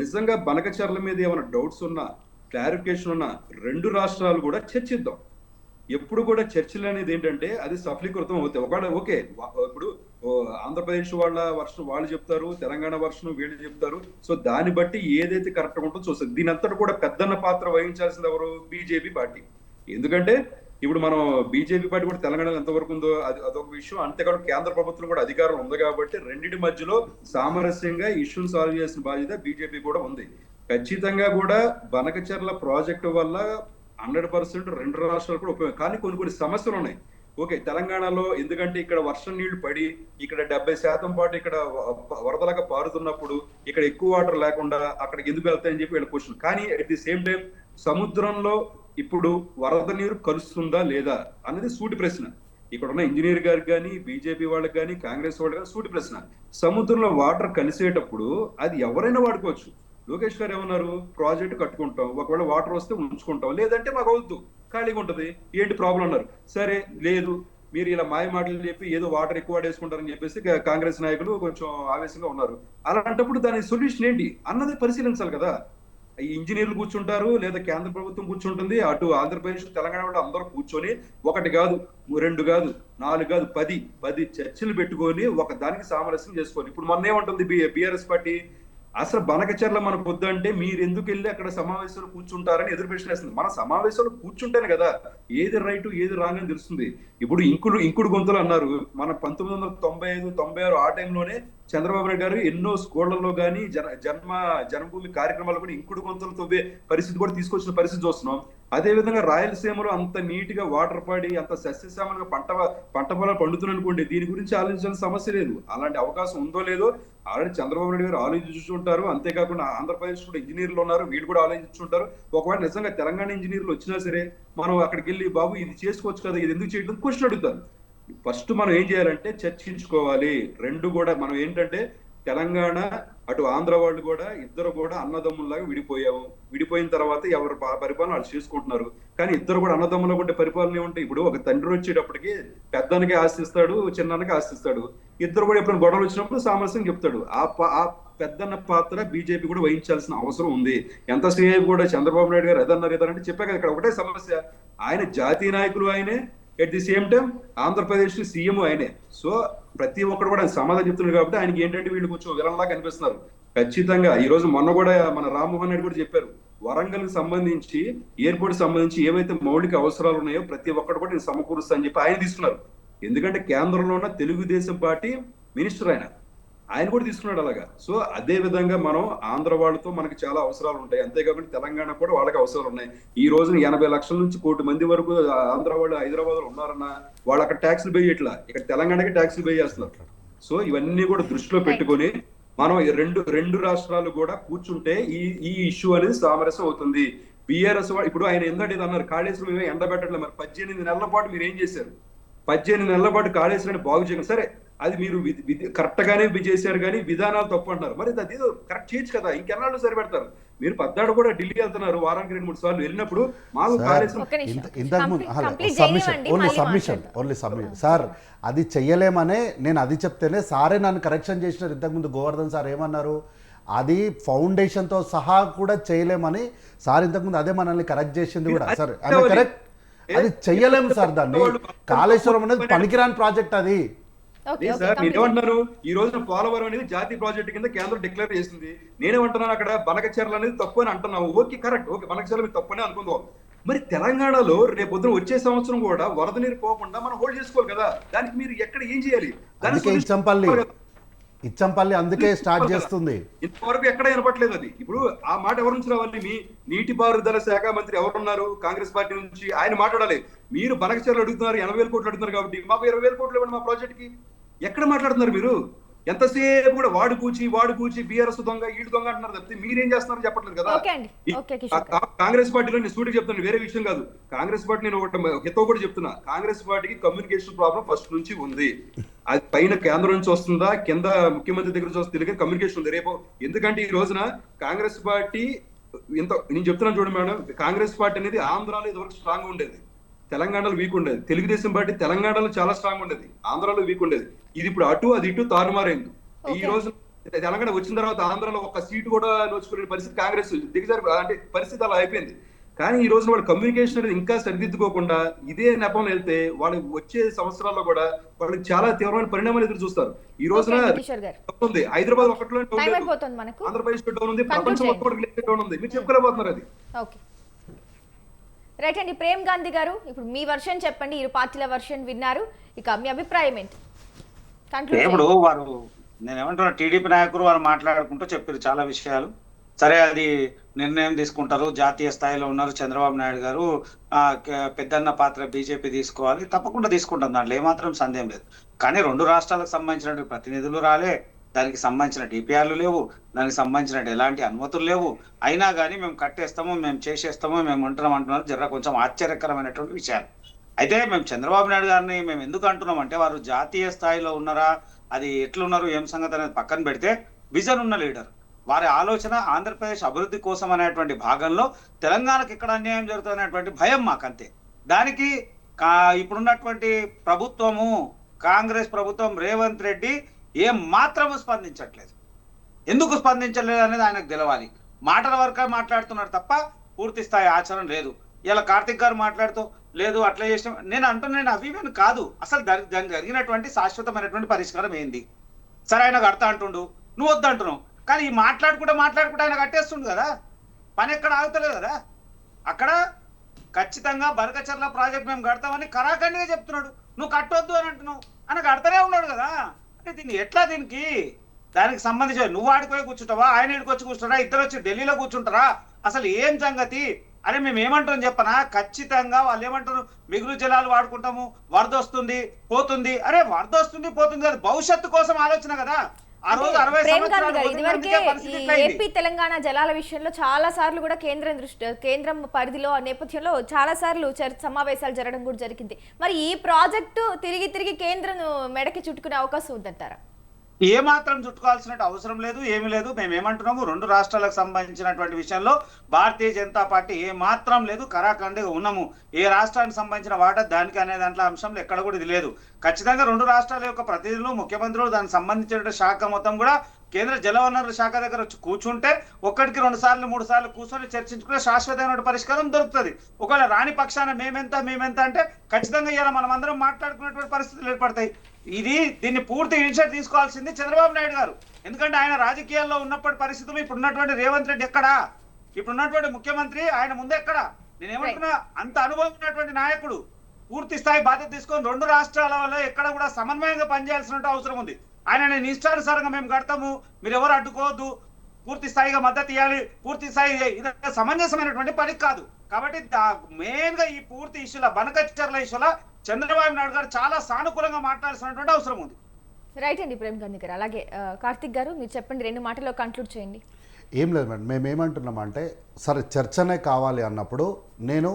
నిజంగా బనకచర్ల మీద ఏమైనా డౌట్స్ ఉన్నా, క్లారిఫికేషన్ ఉన్నా 2 రాష్ట్రాలు కూడా చర్చిద్దాం. ఎప్పుడు కూడా చర్చలు అనేది ఏంటంటే అది సఫలీకృతం అవుతాయి. ఒకవేళ ఓకే, ఇప్పుడు ఆంధ్రప్రదేశ్ వాళ్ళ వర్షన్ వాళ్ళు చెప్తారు, తెలంగాణ వర్షన్ వీళ్ళు చెప్తారు. సో దాన్ని బట్టి ఏదైతే కరెక్ట్ ఉంటుందో చూస్తుంది. దీని అంతటి కూడా పెద్దన్న పాత్ర వహించాల్సింది ఎవరు? BJP party. ఎందుకంటే ఇప్పుడు మనం బీజేపీ పార్టీ కూడా తెలంగాణలో ఎంతవరకు ఉందో అదొక విషయం. అంతేకాదు కేంద్ర ప్రభుత్వం కూడా అధికారం ఉంది కాబట్టి రెండింటి మధ్యలో సామరస్యంగా ఇష్యూని సాల్వ్ చేసిన బాధ్యత బీజేపీ కూడా ఉంది. ఖచ్చితంగా కూడా బనకచర్ల ప్రాజెక్టు వల్ల 100% 2 రాష్ట్రాలు కూడా ఉపయోగం. కానీ కొన్ని సమస్యలు ఉన్నాయి. ఓకే తెలంగాణలో ఎందుకంటే ఇక్కడ వర్షం నీళ్లు పడి ఇక్కడ 70% పాటు ఇక్కడ వరదలాగా పారుతున్నప్పుడు ఇక్కడ ఎక్కువ వాటర్ లేకుండా అక్కడికి ఎందుకు వెళ్తాయని చెప్పి వీళ్ళ క్వశ్చన్. కానీ అట్ ది సేమ్ టైం సముద్రంలో ఇప్పుడు వరద నీరు కలుస్తుందా లేదా అన్నది సూటి ప్రశ్న. ఇక్కడ ఉన్న ఇంజనీర్ గారికి కానీ బీజేపీ వాళ్ళకి కానీ కాంగ్రెస్ వాళ్ళకి కానీ సూటి ప్రశ్న. సముద్రంలో వాటర్ కలిసేటప్పుడు అది ఎవరైనా వాడుకోవచ్చు. లోకేష్ గారు ఏమన్నారు, ప్రాజెక్ట్ కట్టుకుంటాం, ఒకవేళ వాటర్ వస్తే ఉంచుకుంటాం, లేదంటే మాకు అవద్దు, ఖాళీగా ఉంటది, ఏంటి ప్రాబ్లం అన్నారు. సరే లేదు మీరు ఇలా మాయ మాటలు చెప్పి ఏదో వాటర్ ఎక్కువ వాడేసుకుంటారని చెప్పేసి కాంగ్రెస్ నాయకులు కొంచెం ఆవేశంగా ఉన్నారు. అలాంటప్పుడు దాని సొల్యూషన్ ఏంటి అన్నది పరిశీలించాలి కదా. ఈ ఇంజనీర్లు కూర్చుంటారు, లేదా కేంద్ర ప్రభుత్వం కూర్చుంటుంది, అటు ఆంధ్రప్రదేశ్ తెలంగాణ వాళ్ళు అందరూ కూర్చొని ఒకటి కాదు 2 కాదు 4 కాదు 10 చర్చలు పెట్టుకొని ఒక దానికి సామరస్యం చేసుకోవాలి. ఇప్పుడు మొన్న ఏమంటుంది బీఆర్ఎస్ పార్టీ, అసలు బనకచర్ల మనకు వద్దంటే మీరు ఎందుకు వెళ్ళి అక్కడ సమావేశాలు కూర్చుంటారని ఎదురు ప్రశ్న వేస్తుంది. మన సమావేశాలు కూర్చుంటేనే కదా ఏది రైట్ ఏది రాంగ్ అని తెలుస్తుంది. ఇప్పుడు ఇంకుడు గొంతులు అన్నారు, మన 1995, 96 ఆ టైంలోనే చంద్రబాబు నాయుడు గారు ఎన్నో స్కూళ్లలో కానీ జన్మభూమి కార్యక్రమాలు కూడా ఇంకుడు గొంతులతో పరిస్థితి కూడా తీసుకొచ్చిన పరిస్థితి చూస్తున్నాం. అదే విధంగా రాయలసీమలో అంత నీట్ గా వాటర్ పడి అంత సస్యశ్యామలుగా పంట పొలాలు పండుతున్ననుకోండి, దీని గురించి ఆలోచించాల్సిన సమస్య లేదు. అలాంటి అవకాశం ఉందో లేదో ఆల్రెడీ చంద్రబాబు నాయుడు గారు ఆలోచించుంటారు. అంతేకాకుండా ఆంధ్రప్రదేశ్ కూడా ఇంజనీర్లు ఉన్నారు, వీళ్ళు కూడా ఆలోచించుంటారు. ఒకవేళ నిజంగా తెలంగాణ ఇంజనీర్లు వచ్చినా సరే మనం అక్కడికి వెళ్ళి బాబు ఇది చేసుకోవచ్చు కదా, ఇది ఎందుకు చేయడం క్వశ్చన్ అడుగుతారు. ఫస్ట్ మనం ఏం చేయాలంటే చర్చించుకోవాలి. రెండు కూడా మనం ఏంటంటే తెలంగాణ అటు ఆంధ్ర వాళ్ళు కూడా ఇద్దరు కూడా అన్నదమ్ముల్లాగా విడిపోయాము. విడిపోయిన తర్వాత ఎవరు పరిపాలన వాళ్ళు చేసుకుంటున్నారు. కానీ ఇద్దరు కూడా అన్నదమ్ములకు ఉంటే పరిపాలన ఉంటాయి. ఇప్పుడు ఒక తండ్రి వచ్చేటప్పటికి పెద్దానికి ఆశిస్తాడు, చిన్నానికి ఆశిస్తాడు. ఇద్దరు కూడా ఎప్పుడైనా గొడవలు వచ్చినప్పుడు సామరస్యం చెప్తాడు. ఆ పెద్దన్న పాత్ర బీజేపీ కూడా వహించాల్సిన అవసరం ఉంది. ఎంతసేపు కూడా చంద్రబాబు నాయుడు గారు ఏదన్నారంటే చెప్పాక ఇక్కడ ఒకటే సమస్య, ఆయన జాతీయ నాయకులు ఆయనే, at the same time Andhra Pradesh CM ఆయనే. సో ప్రతి ఒక్కరు కూడా ఆయన సమాధానం చెప్తున్నారు కాబట్టి ఆయనకి ఏంటంటే వీళ్ళు కొంచెం విలన్లా కనిపిస్తున్నారు. ఖచ్చితంగా ఈ రోజు మొన్న కూడా మన రామ్మోహన్ రెడ్డి కూడా చెప్పారు, వరంగల్ కి సంబంధించి ఎయిర్పోర్ట్ సంబంధించి ఏవైతే మౌలిక అవసరాలు ఉన్నాయో ప్రతి ఒక్కరు కూడా నేను సమకూరుస్తా అని చెప్పి ఆయన తీసుకున్నారు. ఎందుకంటే కేంద్రంలో ఉన్న తెలుగుదేశం పార్టీ మినిస్టర్ ఆయన కూడా తీసుకున్నాడు అలాగా. సో అదే విధంగా మనం ఆంధ్ర వాళ్ళతో మనకి చాలా అవసరాలు ఉంటాయి. అంతేకాకుండా తెలంగాణ కూడా వాళ్ళకి అవసరాలు ఉన్నాయి. ఈ రోజున 80 లక్షల నుంచి 1 కోటి మంది వరకు ఆంధ్ర వాళ్ళు హైదరాబాద్ లో ఉన్నారన్న వాళ్ళు అక్కడ ట్యాక్స్లు పే చేయట్లా, ఇక్కడ తెలంగాణకి ట్యాక్స్లు పే చేస్తున్నారు. సో ఇవన్నీ కూడా దృష్టిలో పెట్టుకొని మనం రెండు రాష్ట్రాలు కూడా కూర్చుంటే ఈ ఇష్యూ అనేది సామరస్యం అవుతుంది. బీఆర్ఎస్ ఇప్పుడు ఆయన ఏంటంటే అన్నారు, కాళేశ్వరం ఎండబెట్టట్లేదు. మరి 18 నెలల పాటు మీరు ఏం చేశారు? 18 నెలల పాటు కాళేశ్వరాన్ని బాగు చేయడం సరే, అది మీరు కరెక్ట్ గానే చేశారు, కానీ విధానాలు తప్పు అంటున్నారు. మరి అది కరెక్ట్ చేయొచ్చు కదా, ఇంకెన్నాళ్ళు సరిపెడతారు? మీరు 17 కూడా ఢిల్లీ వెళ్తున్నారు, వారానికి 2-3 సార్లు వెళ్ళినప్పుడు మాకు సబ్మిషన్ సార్ అది చెయ్యలేమనే నేను అది చెప్తేనే సారే నన్ను కరెక్షన్ చేసినారు. ఇంతకుముందు గోవర్ధన్ సార్ ఏమన్నారు, అది ఫౌండేషన్తో సహా కూడా చేయలేమని సార్ ఇంతకుముందు అదే మనల్ని కరెక్ట్ చేసింది కూడా. సార్ అది కరెక్ట్, అది చెయ్యలేము సార్. దాన్ని కాళేశ్వరం అనేది పనికిరాని ప్రాజెక్ట్ అది. సార్ మీరేమంటున్నారు, ఈ రోజున పోలవరం అనేది జాతీయ ప్రాజెక్ట్ కింద కేంద్రం డిక్లేర్ చేసింది. నేనేమంటున్నాను, అక్కడ బనకచెర్ల అనేది తప్పు అని అంటున్నావు. ఓకే కరెక్ట్, ఓకే బనకచెర్ల మీరు తప్పు అని అనుకుందాం. మరి తెలంగాణలో రేపు పొద్దున వచ్చే సంవత్సరం కూడా వరద నీరు పోకుండా మనం హోల్డ్ చేసుకోవాలి కదా. దానికి మీరు ఎక్కడ ఏం చేయాలి? ఇచ్చంపల్లి అందుకే స్టార్ట్ చేస్తుంది. ఇంతవరకు ఎక్కడ వినపట్లేదు అది. ఇప్పుడు ఆ మాట ఎవరి నుంచి రావాలి? మీ నీటిపారుదల శాఖ మంత్రి ఎవరున్నారు కాంగ్రెస్ పార్టీ నుంచి, ఆయన మాట్లాడాలి. మీరు బనకచెర్లు అడుగుతున్నారు, 80,000 కోట్లు అడుగుతున్నారు కాబట్టి మాకు 20,000 కోట్లు ఇవ్వండి మా ప్రాజెక్ట్ కి. ఎక్కడ మాట్లాడుతున్నారు మీరు? ఎంతసేపు కూడా వాడు కూచి బీఆర్ఎస్ దొంగ ఈడు దొంగ అంటున్నారు తప్పితే మీరేం చేస్తున్నారు చెప్పట్లేదు కదా. కాంగ్రెస్ పార్టీలో నేను సూటిగా చెప్తాను, వేరే విషయం కాదు. కాంగ్రెస్ పార్టీ నేను ఒకటి హితవు కూడా చెప్తున్నా, కాంగ్రెస్ పార్టీకి కమ్యూనికేషన్ ప్రాబ్లం ఫస్ట్ నుంచి ఉంది. అది పైన కేంద్రం నుంచి వస్తుందా కింద ముఖ్యమంత్రి దగ్గర నుంచి వస్తుంది, కమ్యూనికేషన్ ఉంది రేపు. ఎందుకంటే ఈ రోజున కాంగ్రెస్ పార్టీ నేను చెప్తున్నాను చూడండి మేడం, కాంగ్రెస్ పార్టీ అనేది ఆంధ్రాలో ఇదివరకు స్ట్రాంగ్ ఉండేది, తెలంగాణలో వీక్ ఉండేది. తెలుగుదేశం పార్టీ తెలంగాణలో చాలా స్ట్రాంగ్ ఉండేది, ఆంధ్రాలో వీక్ ఉండేది. ఇది ఇప్పుడు అటు అది ఇటు తారుమారైంది. ఈ రోజు తెలంగాణ వచ్చిన తర్వాత ఆంధ్రాలో ఒక్క సీటు కూడా నోచుకునే పరిస్థితి కాంగ్రెస్ దిగజారి అంటే పరిస్థితి అలా అయిపోయింది. కానీ ఈ రోజున వాళ్ళు కమ్యూనికేషన్ అనేది ఇంకా సరిదిద్దుకోకుండా ఇదే నెపంలో వెళ్తే వాళ్ళు వచ్చే సంవత్సరాల్లో కూడా వాళ్ళకి చాలా తీవ్రమైన పరిణామాలు ఎదురు చూస్తారు. ఈ రోజున ఉంది హైదరాబాద్ ఒకటిలో ఆంధ్రప్రదేశ్ డౌన్ ఉంది, ప్రపంచం ఒక్కటి డౌన్ ఉంది. మీరు చెప్పుకోలేకపోతున్నారు అది. రైట్ అండి. ప్రేమ్ గాంధీ గారు, ఇప్పుడు మీ వర్షన్ చెప్పండి. ఇరు పార్టీల వర్షన్ విన్నారు, ఇక మీ అభిప్రాయం ఏంటి? ఇప్పుడు వారు నేనేమంటున్నా, టీడీపీ నాయకులు వారు మాట్లాడుకుంటూ చెప్పారు చాలా విషయాలు. సరే అది నిర్ణయం తీసుకుంటారు, జాతీయ స్థాయిలో ఉన్నారు చంద్రబాబు నాయుడు గారు, పెద్దన్న పాత్ర బీజేపీ తీసుకోవాలి, తప్పకుండా తీసుకుంటాం, దాంట్లో ఏమాత్రం సందేహం లేదు. కానీ రెండు రాష్ట్రాలకు సంబంధించిన ప్రతినిధులు రాలే, దానికి సంబంధించిన డిపిఆర్లు లేవు, దానికి సంబంధించిన ఎలాంటి అనుమతులు లేవు. అయినా కానీ మేము కట్టేస్తాము, మేము చేసేస్తాము, మేము ఉంటున్నాం అంటున్నారు. జర కొంచెం ఆశ్చర్యకరమైనటువంటి విషయాలు. అయితే మేము చంద్రబాబు నాయుడు గారిని మేము ఎందుకు అంటున్నాం అంటే, వారు జాతీయ స్థాయిలో ఉన్నారా, అది ఎట్లున్నారు ఏం సంగతి అనేది పక్కన పెడితే, విజన్ ఉన్న లీడర్. వారి ఆలోచన ఆంధ్రప్రదేశ్ అభివృద్ధి కోసం అనేటువంటి భాగంలో తెలంగాణకు ఎక్కడ అన్యాయం జరుగుతున్నటువంటి భయం మాకంతే. దానికి ఇప్పుడున్నటువంటి ప్రభుత్వము, కాంగ్రెస్ ప్రభుత్వం, రేవంత్ రెడ్డి ఏం మాత్రము స్పందించట్లేదు. ఎందుకు స్పందించలేదు అనేది ఆయనకు తెలవాలి. మాటల వరకే మాట్లాడుతున్నారు తప్ప పూర్తి స్థాయి ఆచరణ లేదు. ఇలా కార్తిక్ గారు మాట్లాడుతూ లేదు అట్లా చేసిన, నేను అంటున్నాను అవి కాదు, అసలు దానికి జరిగినటువంటి శాశ్వతమైనటువంటి పరిష్కారం ఏంది? సరే ఆయన కడతా అంటుండు, నువ్వు వద్దు అంటున్నావు, కానీ ఈ మాట్లాడుకుంటే ఆయన కట్టేస్తుండు కదా, పని ఎక్కడ ఆగుతలేదు కదా. అక్కడ ఖచ్చితంగా బనకచర్ల ప్రాజెక్ట్ మేము కడతామని కరాఖండిగా చెప్తున్నాడు, నువ్వు కట్టొద్దు అని అంటున్నావు, ఆయన కడతానే ఉన్నాడు కదా. అంటే దీన్ని ఎట్లా, దానికి సంబంధించి నువ్వు ఆడిపోయి కూర్చుంటావా, ఆయన ఇడికి వచ్చి కూర్చుంటారా, ఇద్దరు వచ్చి ఢిల్లీలో కూర్చుంటారా, అసలు ఏం సంగతి? అరే మేము ఏమంటాం చెప్పనా, ఖచ్చితంగా వాళ్ళు ఏమంటారు, మిగులు జలాలు వాడుకుంటాము, వరద వస్తుంది పోతుంది. అరే వరద వస్తుంది పోతుంది కదా, భవిష్యత్తు కోసం ఆలోచన కదా. ఆ రోజు 60 సంవత్సరాలు ఏపీ తెలంగాణ జలాల విషయంలో చాలా సార్లు కూడా కేంద్రం పరిధిలో నేపథ్యంలో చాలా సార్లు సమావేశాలు జరగడం కూడా జరిగింది. మరి ఈ ప్రాజెక్టు తిరిగి కేంద్రం మెడకి చుట్టుకునే అవకాశం ఉందంటారా? ఏమాత్రం చుట్టుకోవాల్సిన అవసరం లేదు, ఏమీ లేదు. మేము ఏమంటున్నాము, రెండు రాష్ట్రాలకు సంబంధించినటువంటి విషయంలో భారతీయ జనతా పార్టీ ఏమాత్రం లేదు, కరాఖండిగా ఉన్నాము. ఏ రాష్ట్రానికి సంబంధించిన వాటా దానికి అనే దాంట్లో అంశంలో ఎక్కడ కూడా ఇది లేదు. ఖచ్చితంగా రెండు రాష్ట్రాల యొక్క ప్రతినిధులు, ముఖ్యమంత్రులు, దానికి సంబంధించిన శాఖ మొత్తం కూడా కేంద్ర జలవనరుల శాఖ దగ్గర వచ్చి కూర్చుంటే ఒక్కడికి 2 సార్లు 3 సార్లు కూర్చొని చర్చించుకునే శాశ్వతమైన పరిష్కారం దొరుకుతుంది. ఒకవేళ రాని పక్షాన మేమెంత అంటే ఖచ్చితంగా ఇలా మనం అందరం మాట్లాడుకునేటువంటి పరిస్థితులు ఏర్పడతాయి. దీన్ని పూర్తి ఇనిషియేటివ్ తీసుకోవాల్సింది చంద్రబాబు నాయుడు గారు. ఎందుకంటే ఆయన రాజకీయాల్లో ఉన్నప్పటి పరిస్థితులు ఇప్పుడున్నటువంటి రేవంత్ రెడ్డి ఎక్కడా, ఇప్పుడున్నటువంటి ముఖ్యమంత్రి ఆయన ముందే ఎక్కడా. నేనేమంటున్నా, అంత అనుభవం ఉన్నటువంటి నాయకుడు పూర్తి స్థాయి బాధ్యత తీసుకొని రెండు రాష్ట్రాల వల్ల ఎక్కడ కూడా సమన్వయంగా పనిచేయాల్సిన అవసరం ఉంది. ఆయన నేను ఇష్టానుసారంగా మేము కడతాము, మీరు ఎవరు అడ్డుకోవద్దు, పూర్తి స్థాయిగా మద్దతు ఇవ్వాలి, పూర్తి స్థాయి ఇది సమంజసమైనటువంటి పని కాదు. కాబట్టి మెయిన్ గా ఈ పూర్తి ఇష్యూల బనకచర్ల ఇష్యూల చంద్రబాబు నాయుడు గారు చాలా సానుకూలంగా మాట్లాడాల్సినటువంటి అవసరం ఉంది. రైట్ అండి ప్రేమ్ గాంధీ గారు. అలాగే కార్తిక్ గారు మీరు చెప్పండి, 2 మాటల్లో కంక్లూడ్ చేయండి. ఏం లేదు మేడం, మేము ఏమంటున్నామంటే సరే చర్చనే కావాలి అన్నప్పుడు నేను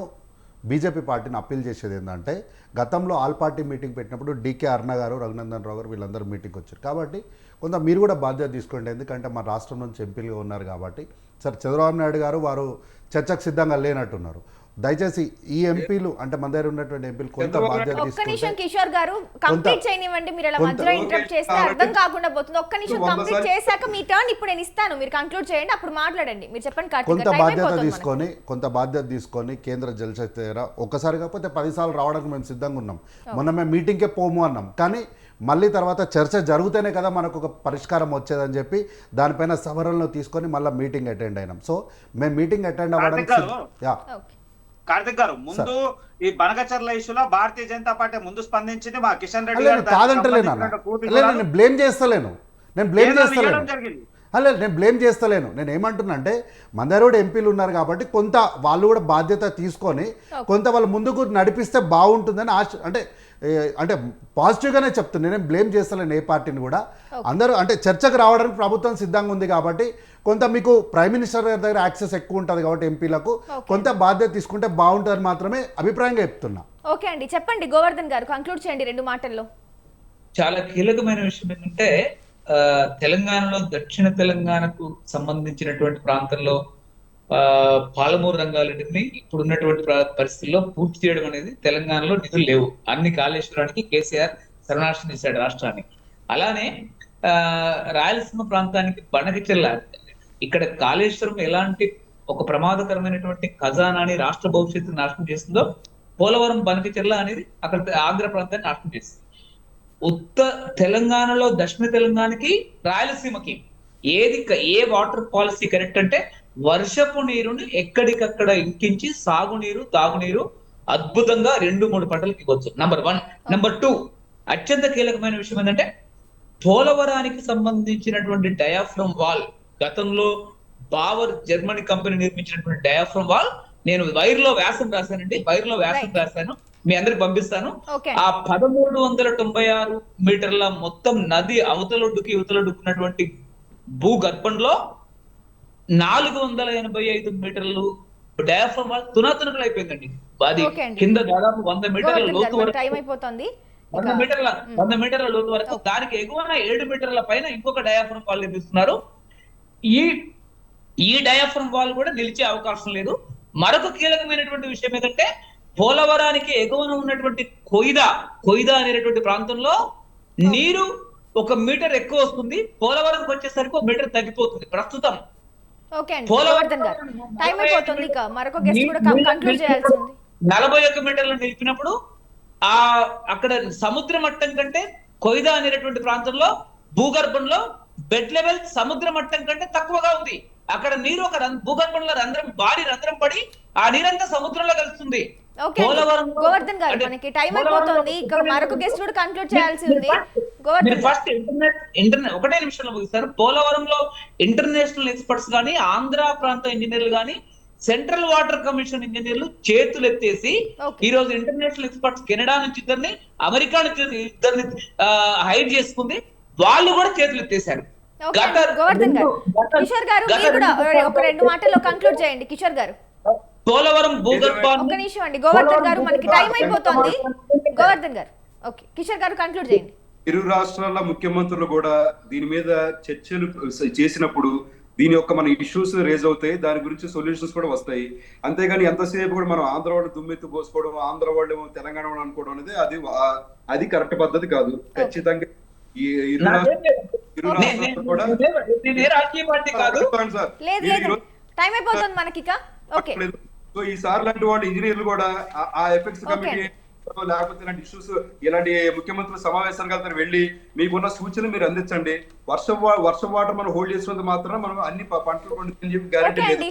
బీజేపీ పార్టీని అప్పీల్ చేసేది ఏంటంటే, గతంలో ఆల్ పార్టీ మీటింగ్ పెట్టినప్పుడు డీకే అరుణ గారు, రఘునందన్ రావు గారు వీళ్ళందరూ మీటింగ్కి వచ్చారు. కాబట్టి కొంత మీరు కూడా బాధ్యత తీసుకోండి, ఎందుకంటే మా రాష్ట్రం నుంచి ఎంపీలుగా ఉన్నారు కాబట్టి. సరే చంద్రబాబు నాయుడు గారు వారు చర్చకు సిద్ధంగా లేనట్టున్నారు. దయచేసి ఈ ఎంపీలు అంటే మన దగ్గర ఉన్నటువంటి ఎంపీలు కొంత బాధ్యత ఒక్క నిమిషం కిషోర్ గారు కంప్లీట్ చేయనివ్వండి, మీరు అలా మధ్యలో ఇంటరప్ట్ చేస్తే అర్థం కాకుండా పోతుంది. ఒక్క నిమిషం కంప్లీట్ చేశాక మీ టర్న్ ఇప్పుడు నేను ఇస్తాను, మీరు కంక్లూడ్ చేయండి, అప్పుడు మాట్లాడండి. మీరు చెప్పండి. కొంత బాధ్యత తీసుకొని కేంద్ర జలశక్తి దగ్గర ఒక్కసారి కాకపోతే 10 సార్లు రావడానికి మేము సిద్ధంగా ఉన్నాం. మొన్న మేము మీటింగ్కే పోము అన్నాం, కానీ మళ్ళీ తర్వాత చర్చ జరుగుతూనే కదా మనకు ఒక పరిష్కారం వచ్చేదని చెప్పి దానిపైన సవరణలు తీసుకొని మళ్ళీ మీటింగ్ అటెండ్ అయినాం. సో మేము మీటింగ్ అటెండ్ అవ్వడానికి కార్తిక్ గారు ముందు ఈ బనకచర్ల ఇష్యూలో భారతీయ జనతా పార్టీ ముందు స్పందించింది. మా కిషన్ రెడ్డి గారు కాదంటలేను, నేను బ్లేమ్ చేస్తలేను, నేను ఏమంటున్నా అంటే మన దగ్గర కూడా ఎంపీలు ఉన్నారు కాబట్టి కొంత వాళ్ళు కూడా బాధ్యత తీసుకొని కొంత వాళ్ళు ముందుకు నడిపిస్తే బాగుంటుందని ఆశ, అంటే పాజిటివ్గానే చెప్తున్నా, నేనేం బ్లేమ్ చేస్తలేను ఏ పార్టీని కూడా. అందరూ అంటే చర్చకు రావడానికి ప్రభుత్వం సిద్ధంగా ఉంది కాబట్టి కొంత మీకు ప్రైమ్ మినిస్టర్ గారి దగ్గర యాక్సెస్ ఎక్కువ ఉంటుంది కాబట్టి ఎంపీలకు కొంత బాధ్యత తీసుకుంటే బాగుంటుందని మాత్రమే అభిప్రాయంగా చెప్తున్నా. ఓకే అండి, చెప్పండి గోవర్ధన్ గారు, కంక్లూడ్ చేయండి 2 మాటల్లో. చాలా కీలకమైన విషయం ఏంటంటే, తెలంగాణలో దక్షిణ తెలంగాణకు సంబంధించినటువంటి ప్రాంతంలో పాలమూరు రంగారెడ్డిని ఇప్పుడున్నటువంటి పరిస్థితుల్లో పూర్తి చేయడం అనేది, తెలంగాణలో నిధులు లేవు, అన్ని కాళేశ్వరానికి కేసీఆర్ సర్వనాశనం చేశాడు రాష్ట్రాన్ని. అలానే రాయలసీమ ప్రాంతానికి బనకచర్ల, ఇక్కడ కాళేశ్వరం ఎలాంటి ఒక ప్రమాదకరమైనటువంటి ఖజానాని రాష్ట్ర భవిష్యత్తు నాశనం చేస్తుందో, పోలవరం బనకచర్ల అనేది అక్కడ ఆంధ్ర ప్రాంతాన్ని నాశనం చేస్తుంది. తెలంగాణలో దక్షిణ తెలంగాణకి రాయలసీమకి ఏ వాటర్ పాలసీ కరెక్ట్ అంటే, వర్షపు నీరుని ఎక్కడికక్కడ ఇంకించి సాగునీరు తాగునీరు అద్భుతంగా 2-3 పంటలకు ఇవ్వచ్చు. నంబర్ 1. నంబర్ 2, అత్యంత కీలకమైన విషయం ఏంటంటే, పోలవరానికి సంబంధించినటువంటి డయాఫ్రమ్ వాల్ గతంలో బావర్ జర్మనీ కంపెనీ నిర్మించినటువంటి డయాఫ్రమ్ వాల్ నేను వైర్ లో వ్యాసం రాశానండి, వైర్ లో వ్యాసం Right. రాశాను, మీ అందరికి పంపిస్తాను. ఓకే ఆ 1396 మీటర్ల మొత్తం నది అవతలొడ్డుకి ఇవతలొడ్డుకున్నటువంటి భూగర్భంలో 485 మీటర్లు డయాఫ్రమ్ వాల్ తునాతునకలు అయిపోయిందండి. అది ఓకే అండి. కింద దాదాపు 100 మీటర్ల గోవర్ధన్ లోతు గారు మన వరకు, టైం అయిపోతుంది. 100 మీటర్ల లోతు వరకు, దానికి ఎగువన 7 మీటర్ల పైన ఇంకొక డయాఫ్రమ్ వాల్ నిర్మిస్తున్నారు. ఈ డయాఫ్రమ్ వాల్ కూడా నిలిచే అవకాశం లేదు. మరొక కీలకమైనటువంటి విషయం ఏంటంటే పోలవరానికి ఎగువన ఉన్నటువంటి కొయిదా అనేటువంటి ప్రాంతంలో నీరు 1 మీటర్ ఎక్కువ వస్తుంది, పోలవరంకి వచ్చేసరికి 1 మీటర్ తగ్గిపోతుంది ప్రస్తుతం. ఓకే అండి గోవర్ధన్ గారు టైం అయిపోతుంది. ఇక మరొక గెస్ట్ కూడా కంక్లూడ్ చేయాల్సి ఉంది. 41 మీటర్లు నిలిపినప్పుడు ఆ అక్కడ సముద్ర మట్టం కంటే కొయిదా అనేటువంటి ప్రాంతంలో భూగర్భంలో బెడ్ లెవెల్ సముద్ర మట్టం కంటే తక్కువగా ఉంది. అక్కడ నీరు ఒక భూగర్భంలో భారీ రంధ్రం పడి ఆ నీరంతా సముద్రంలో కలుస్తుంది. ఓకే అండి. గోవర్ధన్ గారు మనకి టైం అయిపోతుంది. ఇక మరొక గెస్ట్ కూడా కంక్లూడ్ చేయాల్సి ఉంది. గోవర్ధన్ ఫస్ట్ ఇంటర్నెట్ ఒకటే నిమిషంలో ముగిస్తారు. పోలవరంలో ఇంటర్నేషనల్ ఎక్స్పర్ట్స్ గానీ, ఆంధ్ర ప్రాంత ఇంజనీర్లు గానీ, సెంట్రల్ వాటర్ కమిషన్ ఇంజనీర్లు చేతులు ఎత్తేసి Okay. ఈ రోజు ఇంటర్నేషనల్ ఎక్స్పర్ట్స్ కెనడా నుంచి ఇద్దరిని, అమెరికా నుంచి ఇద్దరిని హైర్ చేసుకుంది, వాళ్ళు కూడా చేతులు ఎత్తేసారు. ఓకే అండి. గోవర్ధన్ గారు కిషోర్ గారు మీరు కూడా ఒక 2 మాటల్లో కంక్లూడ్ చేయండి. కిషోర్ గారు పోలవరం ఒక్క భూగర్భాన్ని నిమిషం అండి. గోవర్ధన్ గారు మనకి టైం అయిపోతుంది. గోవర్ధన్ గారు ఓకే, కిషోర్ గారు కంక్లూడ్ చేయండి. ఇరు రాష్ట్రాల ముఖ్యమంత్రులు కూడా దీని మీద చర్చలు చేసినప్పుడు దీని యొక్క మన ఇష్యూస్ రేజ్ అవుతాయి, దాని గురించి సొల్యూషన్స్ కూడా వస్తాయి. అంతేగాని ఎంతసేపు కూడా మనం ఆంధ్ర వాళ్ళు దుమ్మెత్తు పోసుకోవడం, ఆంధ్ర వాళ్ళు తెలంగాణ వాళ్ళు అనుకోవడం అనేది అది కరెక్ట్ పద్ధతి కాదు. ఖచ్చితంగా ఈ ఇరు రాష్ట్రాలు కూడా నేనే రాజకీయ పార్టీ కాదు. సార్ లేదు లేదు టైం అయిపోతుంది మనకి ఇక. ఓకే సో ఈ సార్ లాంటి వాళ్ళు ఇంజనీర్లు కూడా ఆ ఎఫెక్ట్స్ కమిటీ లేకపోతే ఇలాంటి ఇష్యూస్, ఇలాంటి ముఖ్యమంత్రుల సమావేశానికి వెళ్తారు, వెళ్ళి మీకున్న సూచనలు మీరు అందించండి. వర్షం వాటర్ మనం హోల్డ్ చేసినంత మాత్రం మనం అన్ని పంటలు పండుతాయని చెప్పి గ్యారెంటీ ఓకే లేదు. అండి.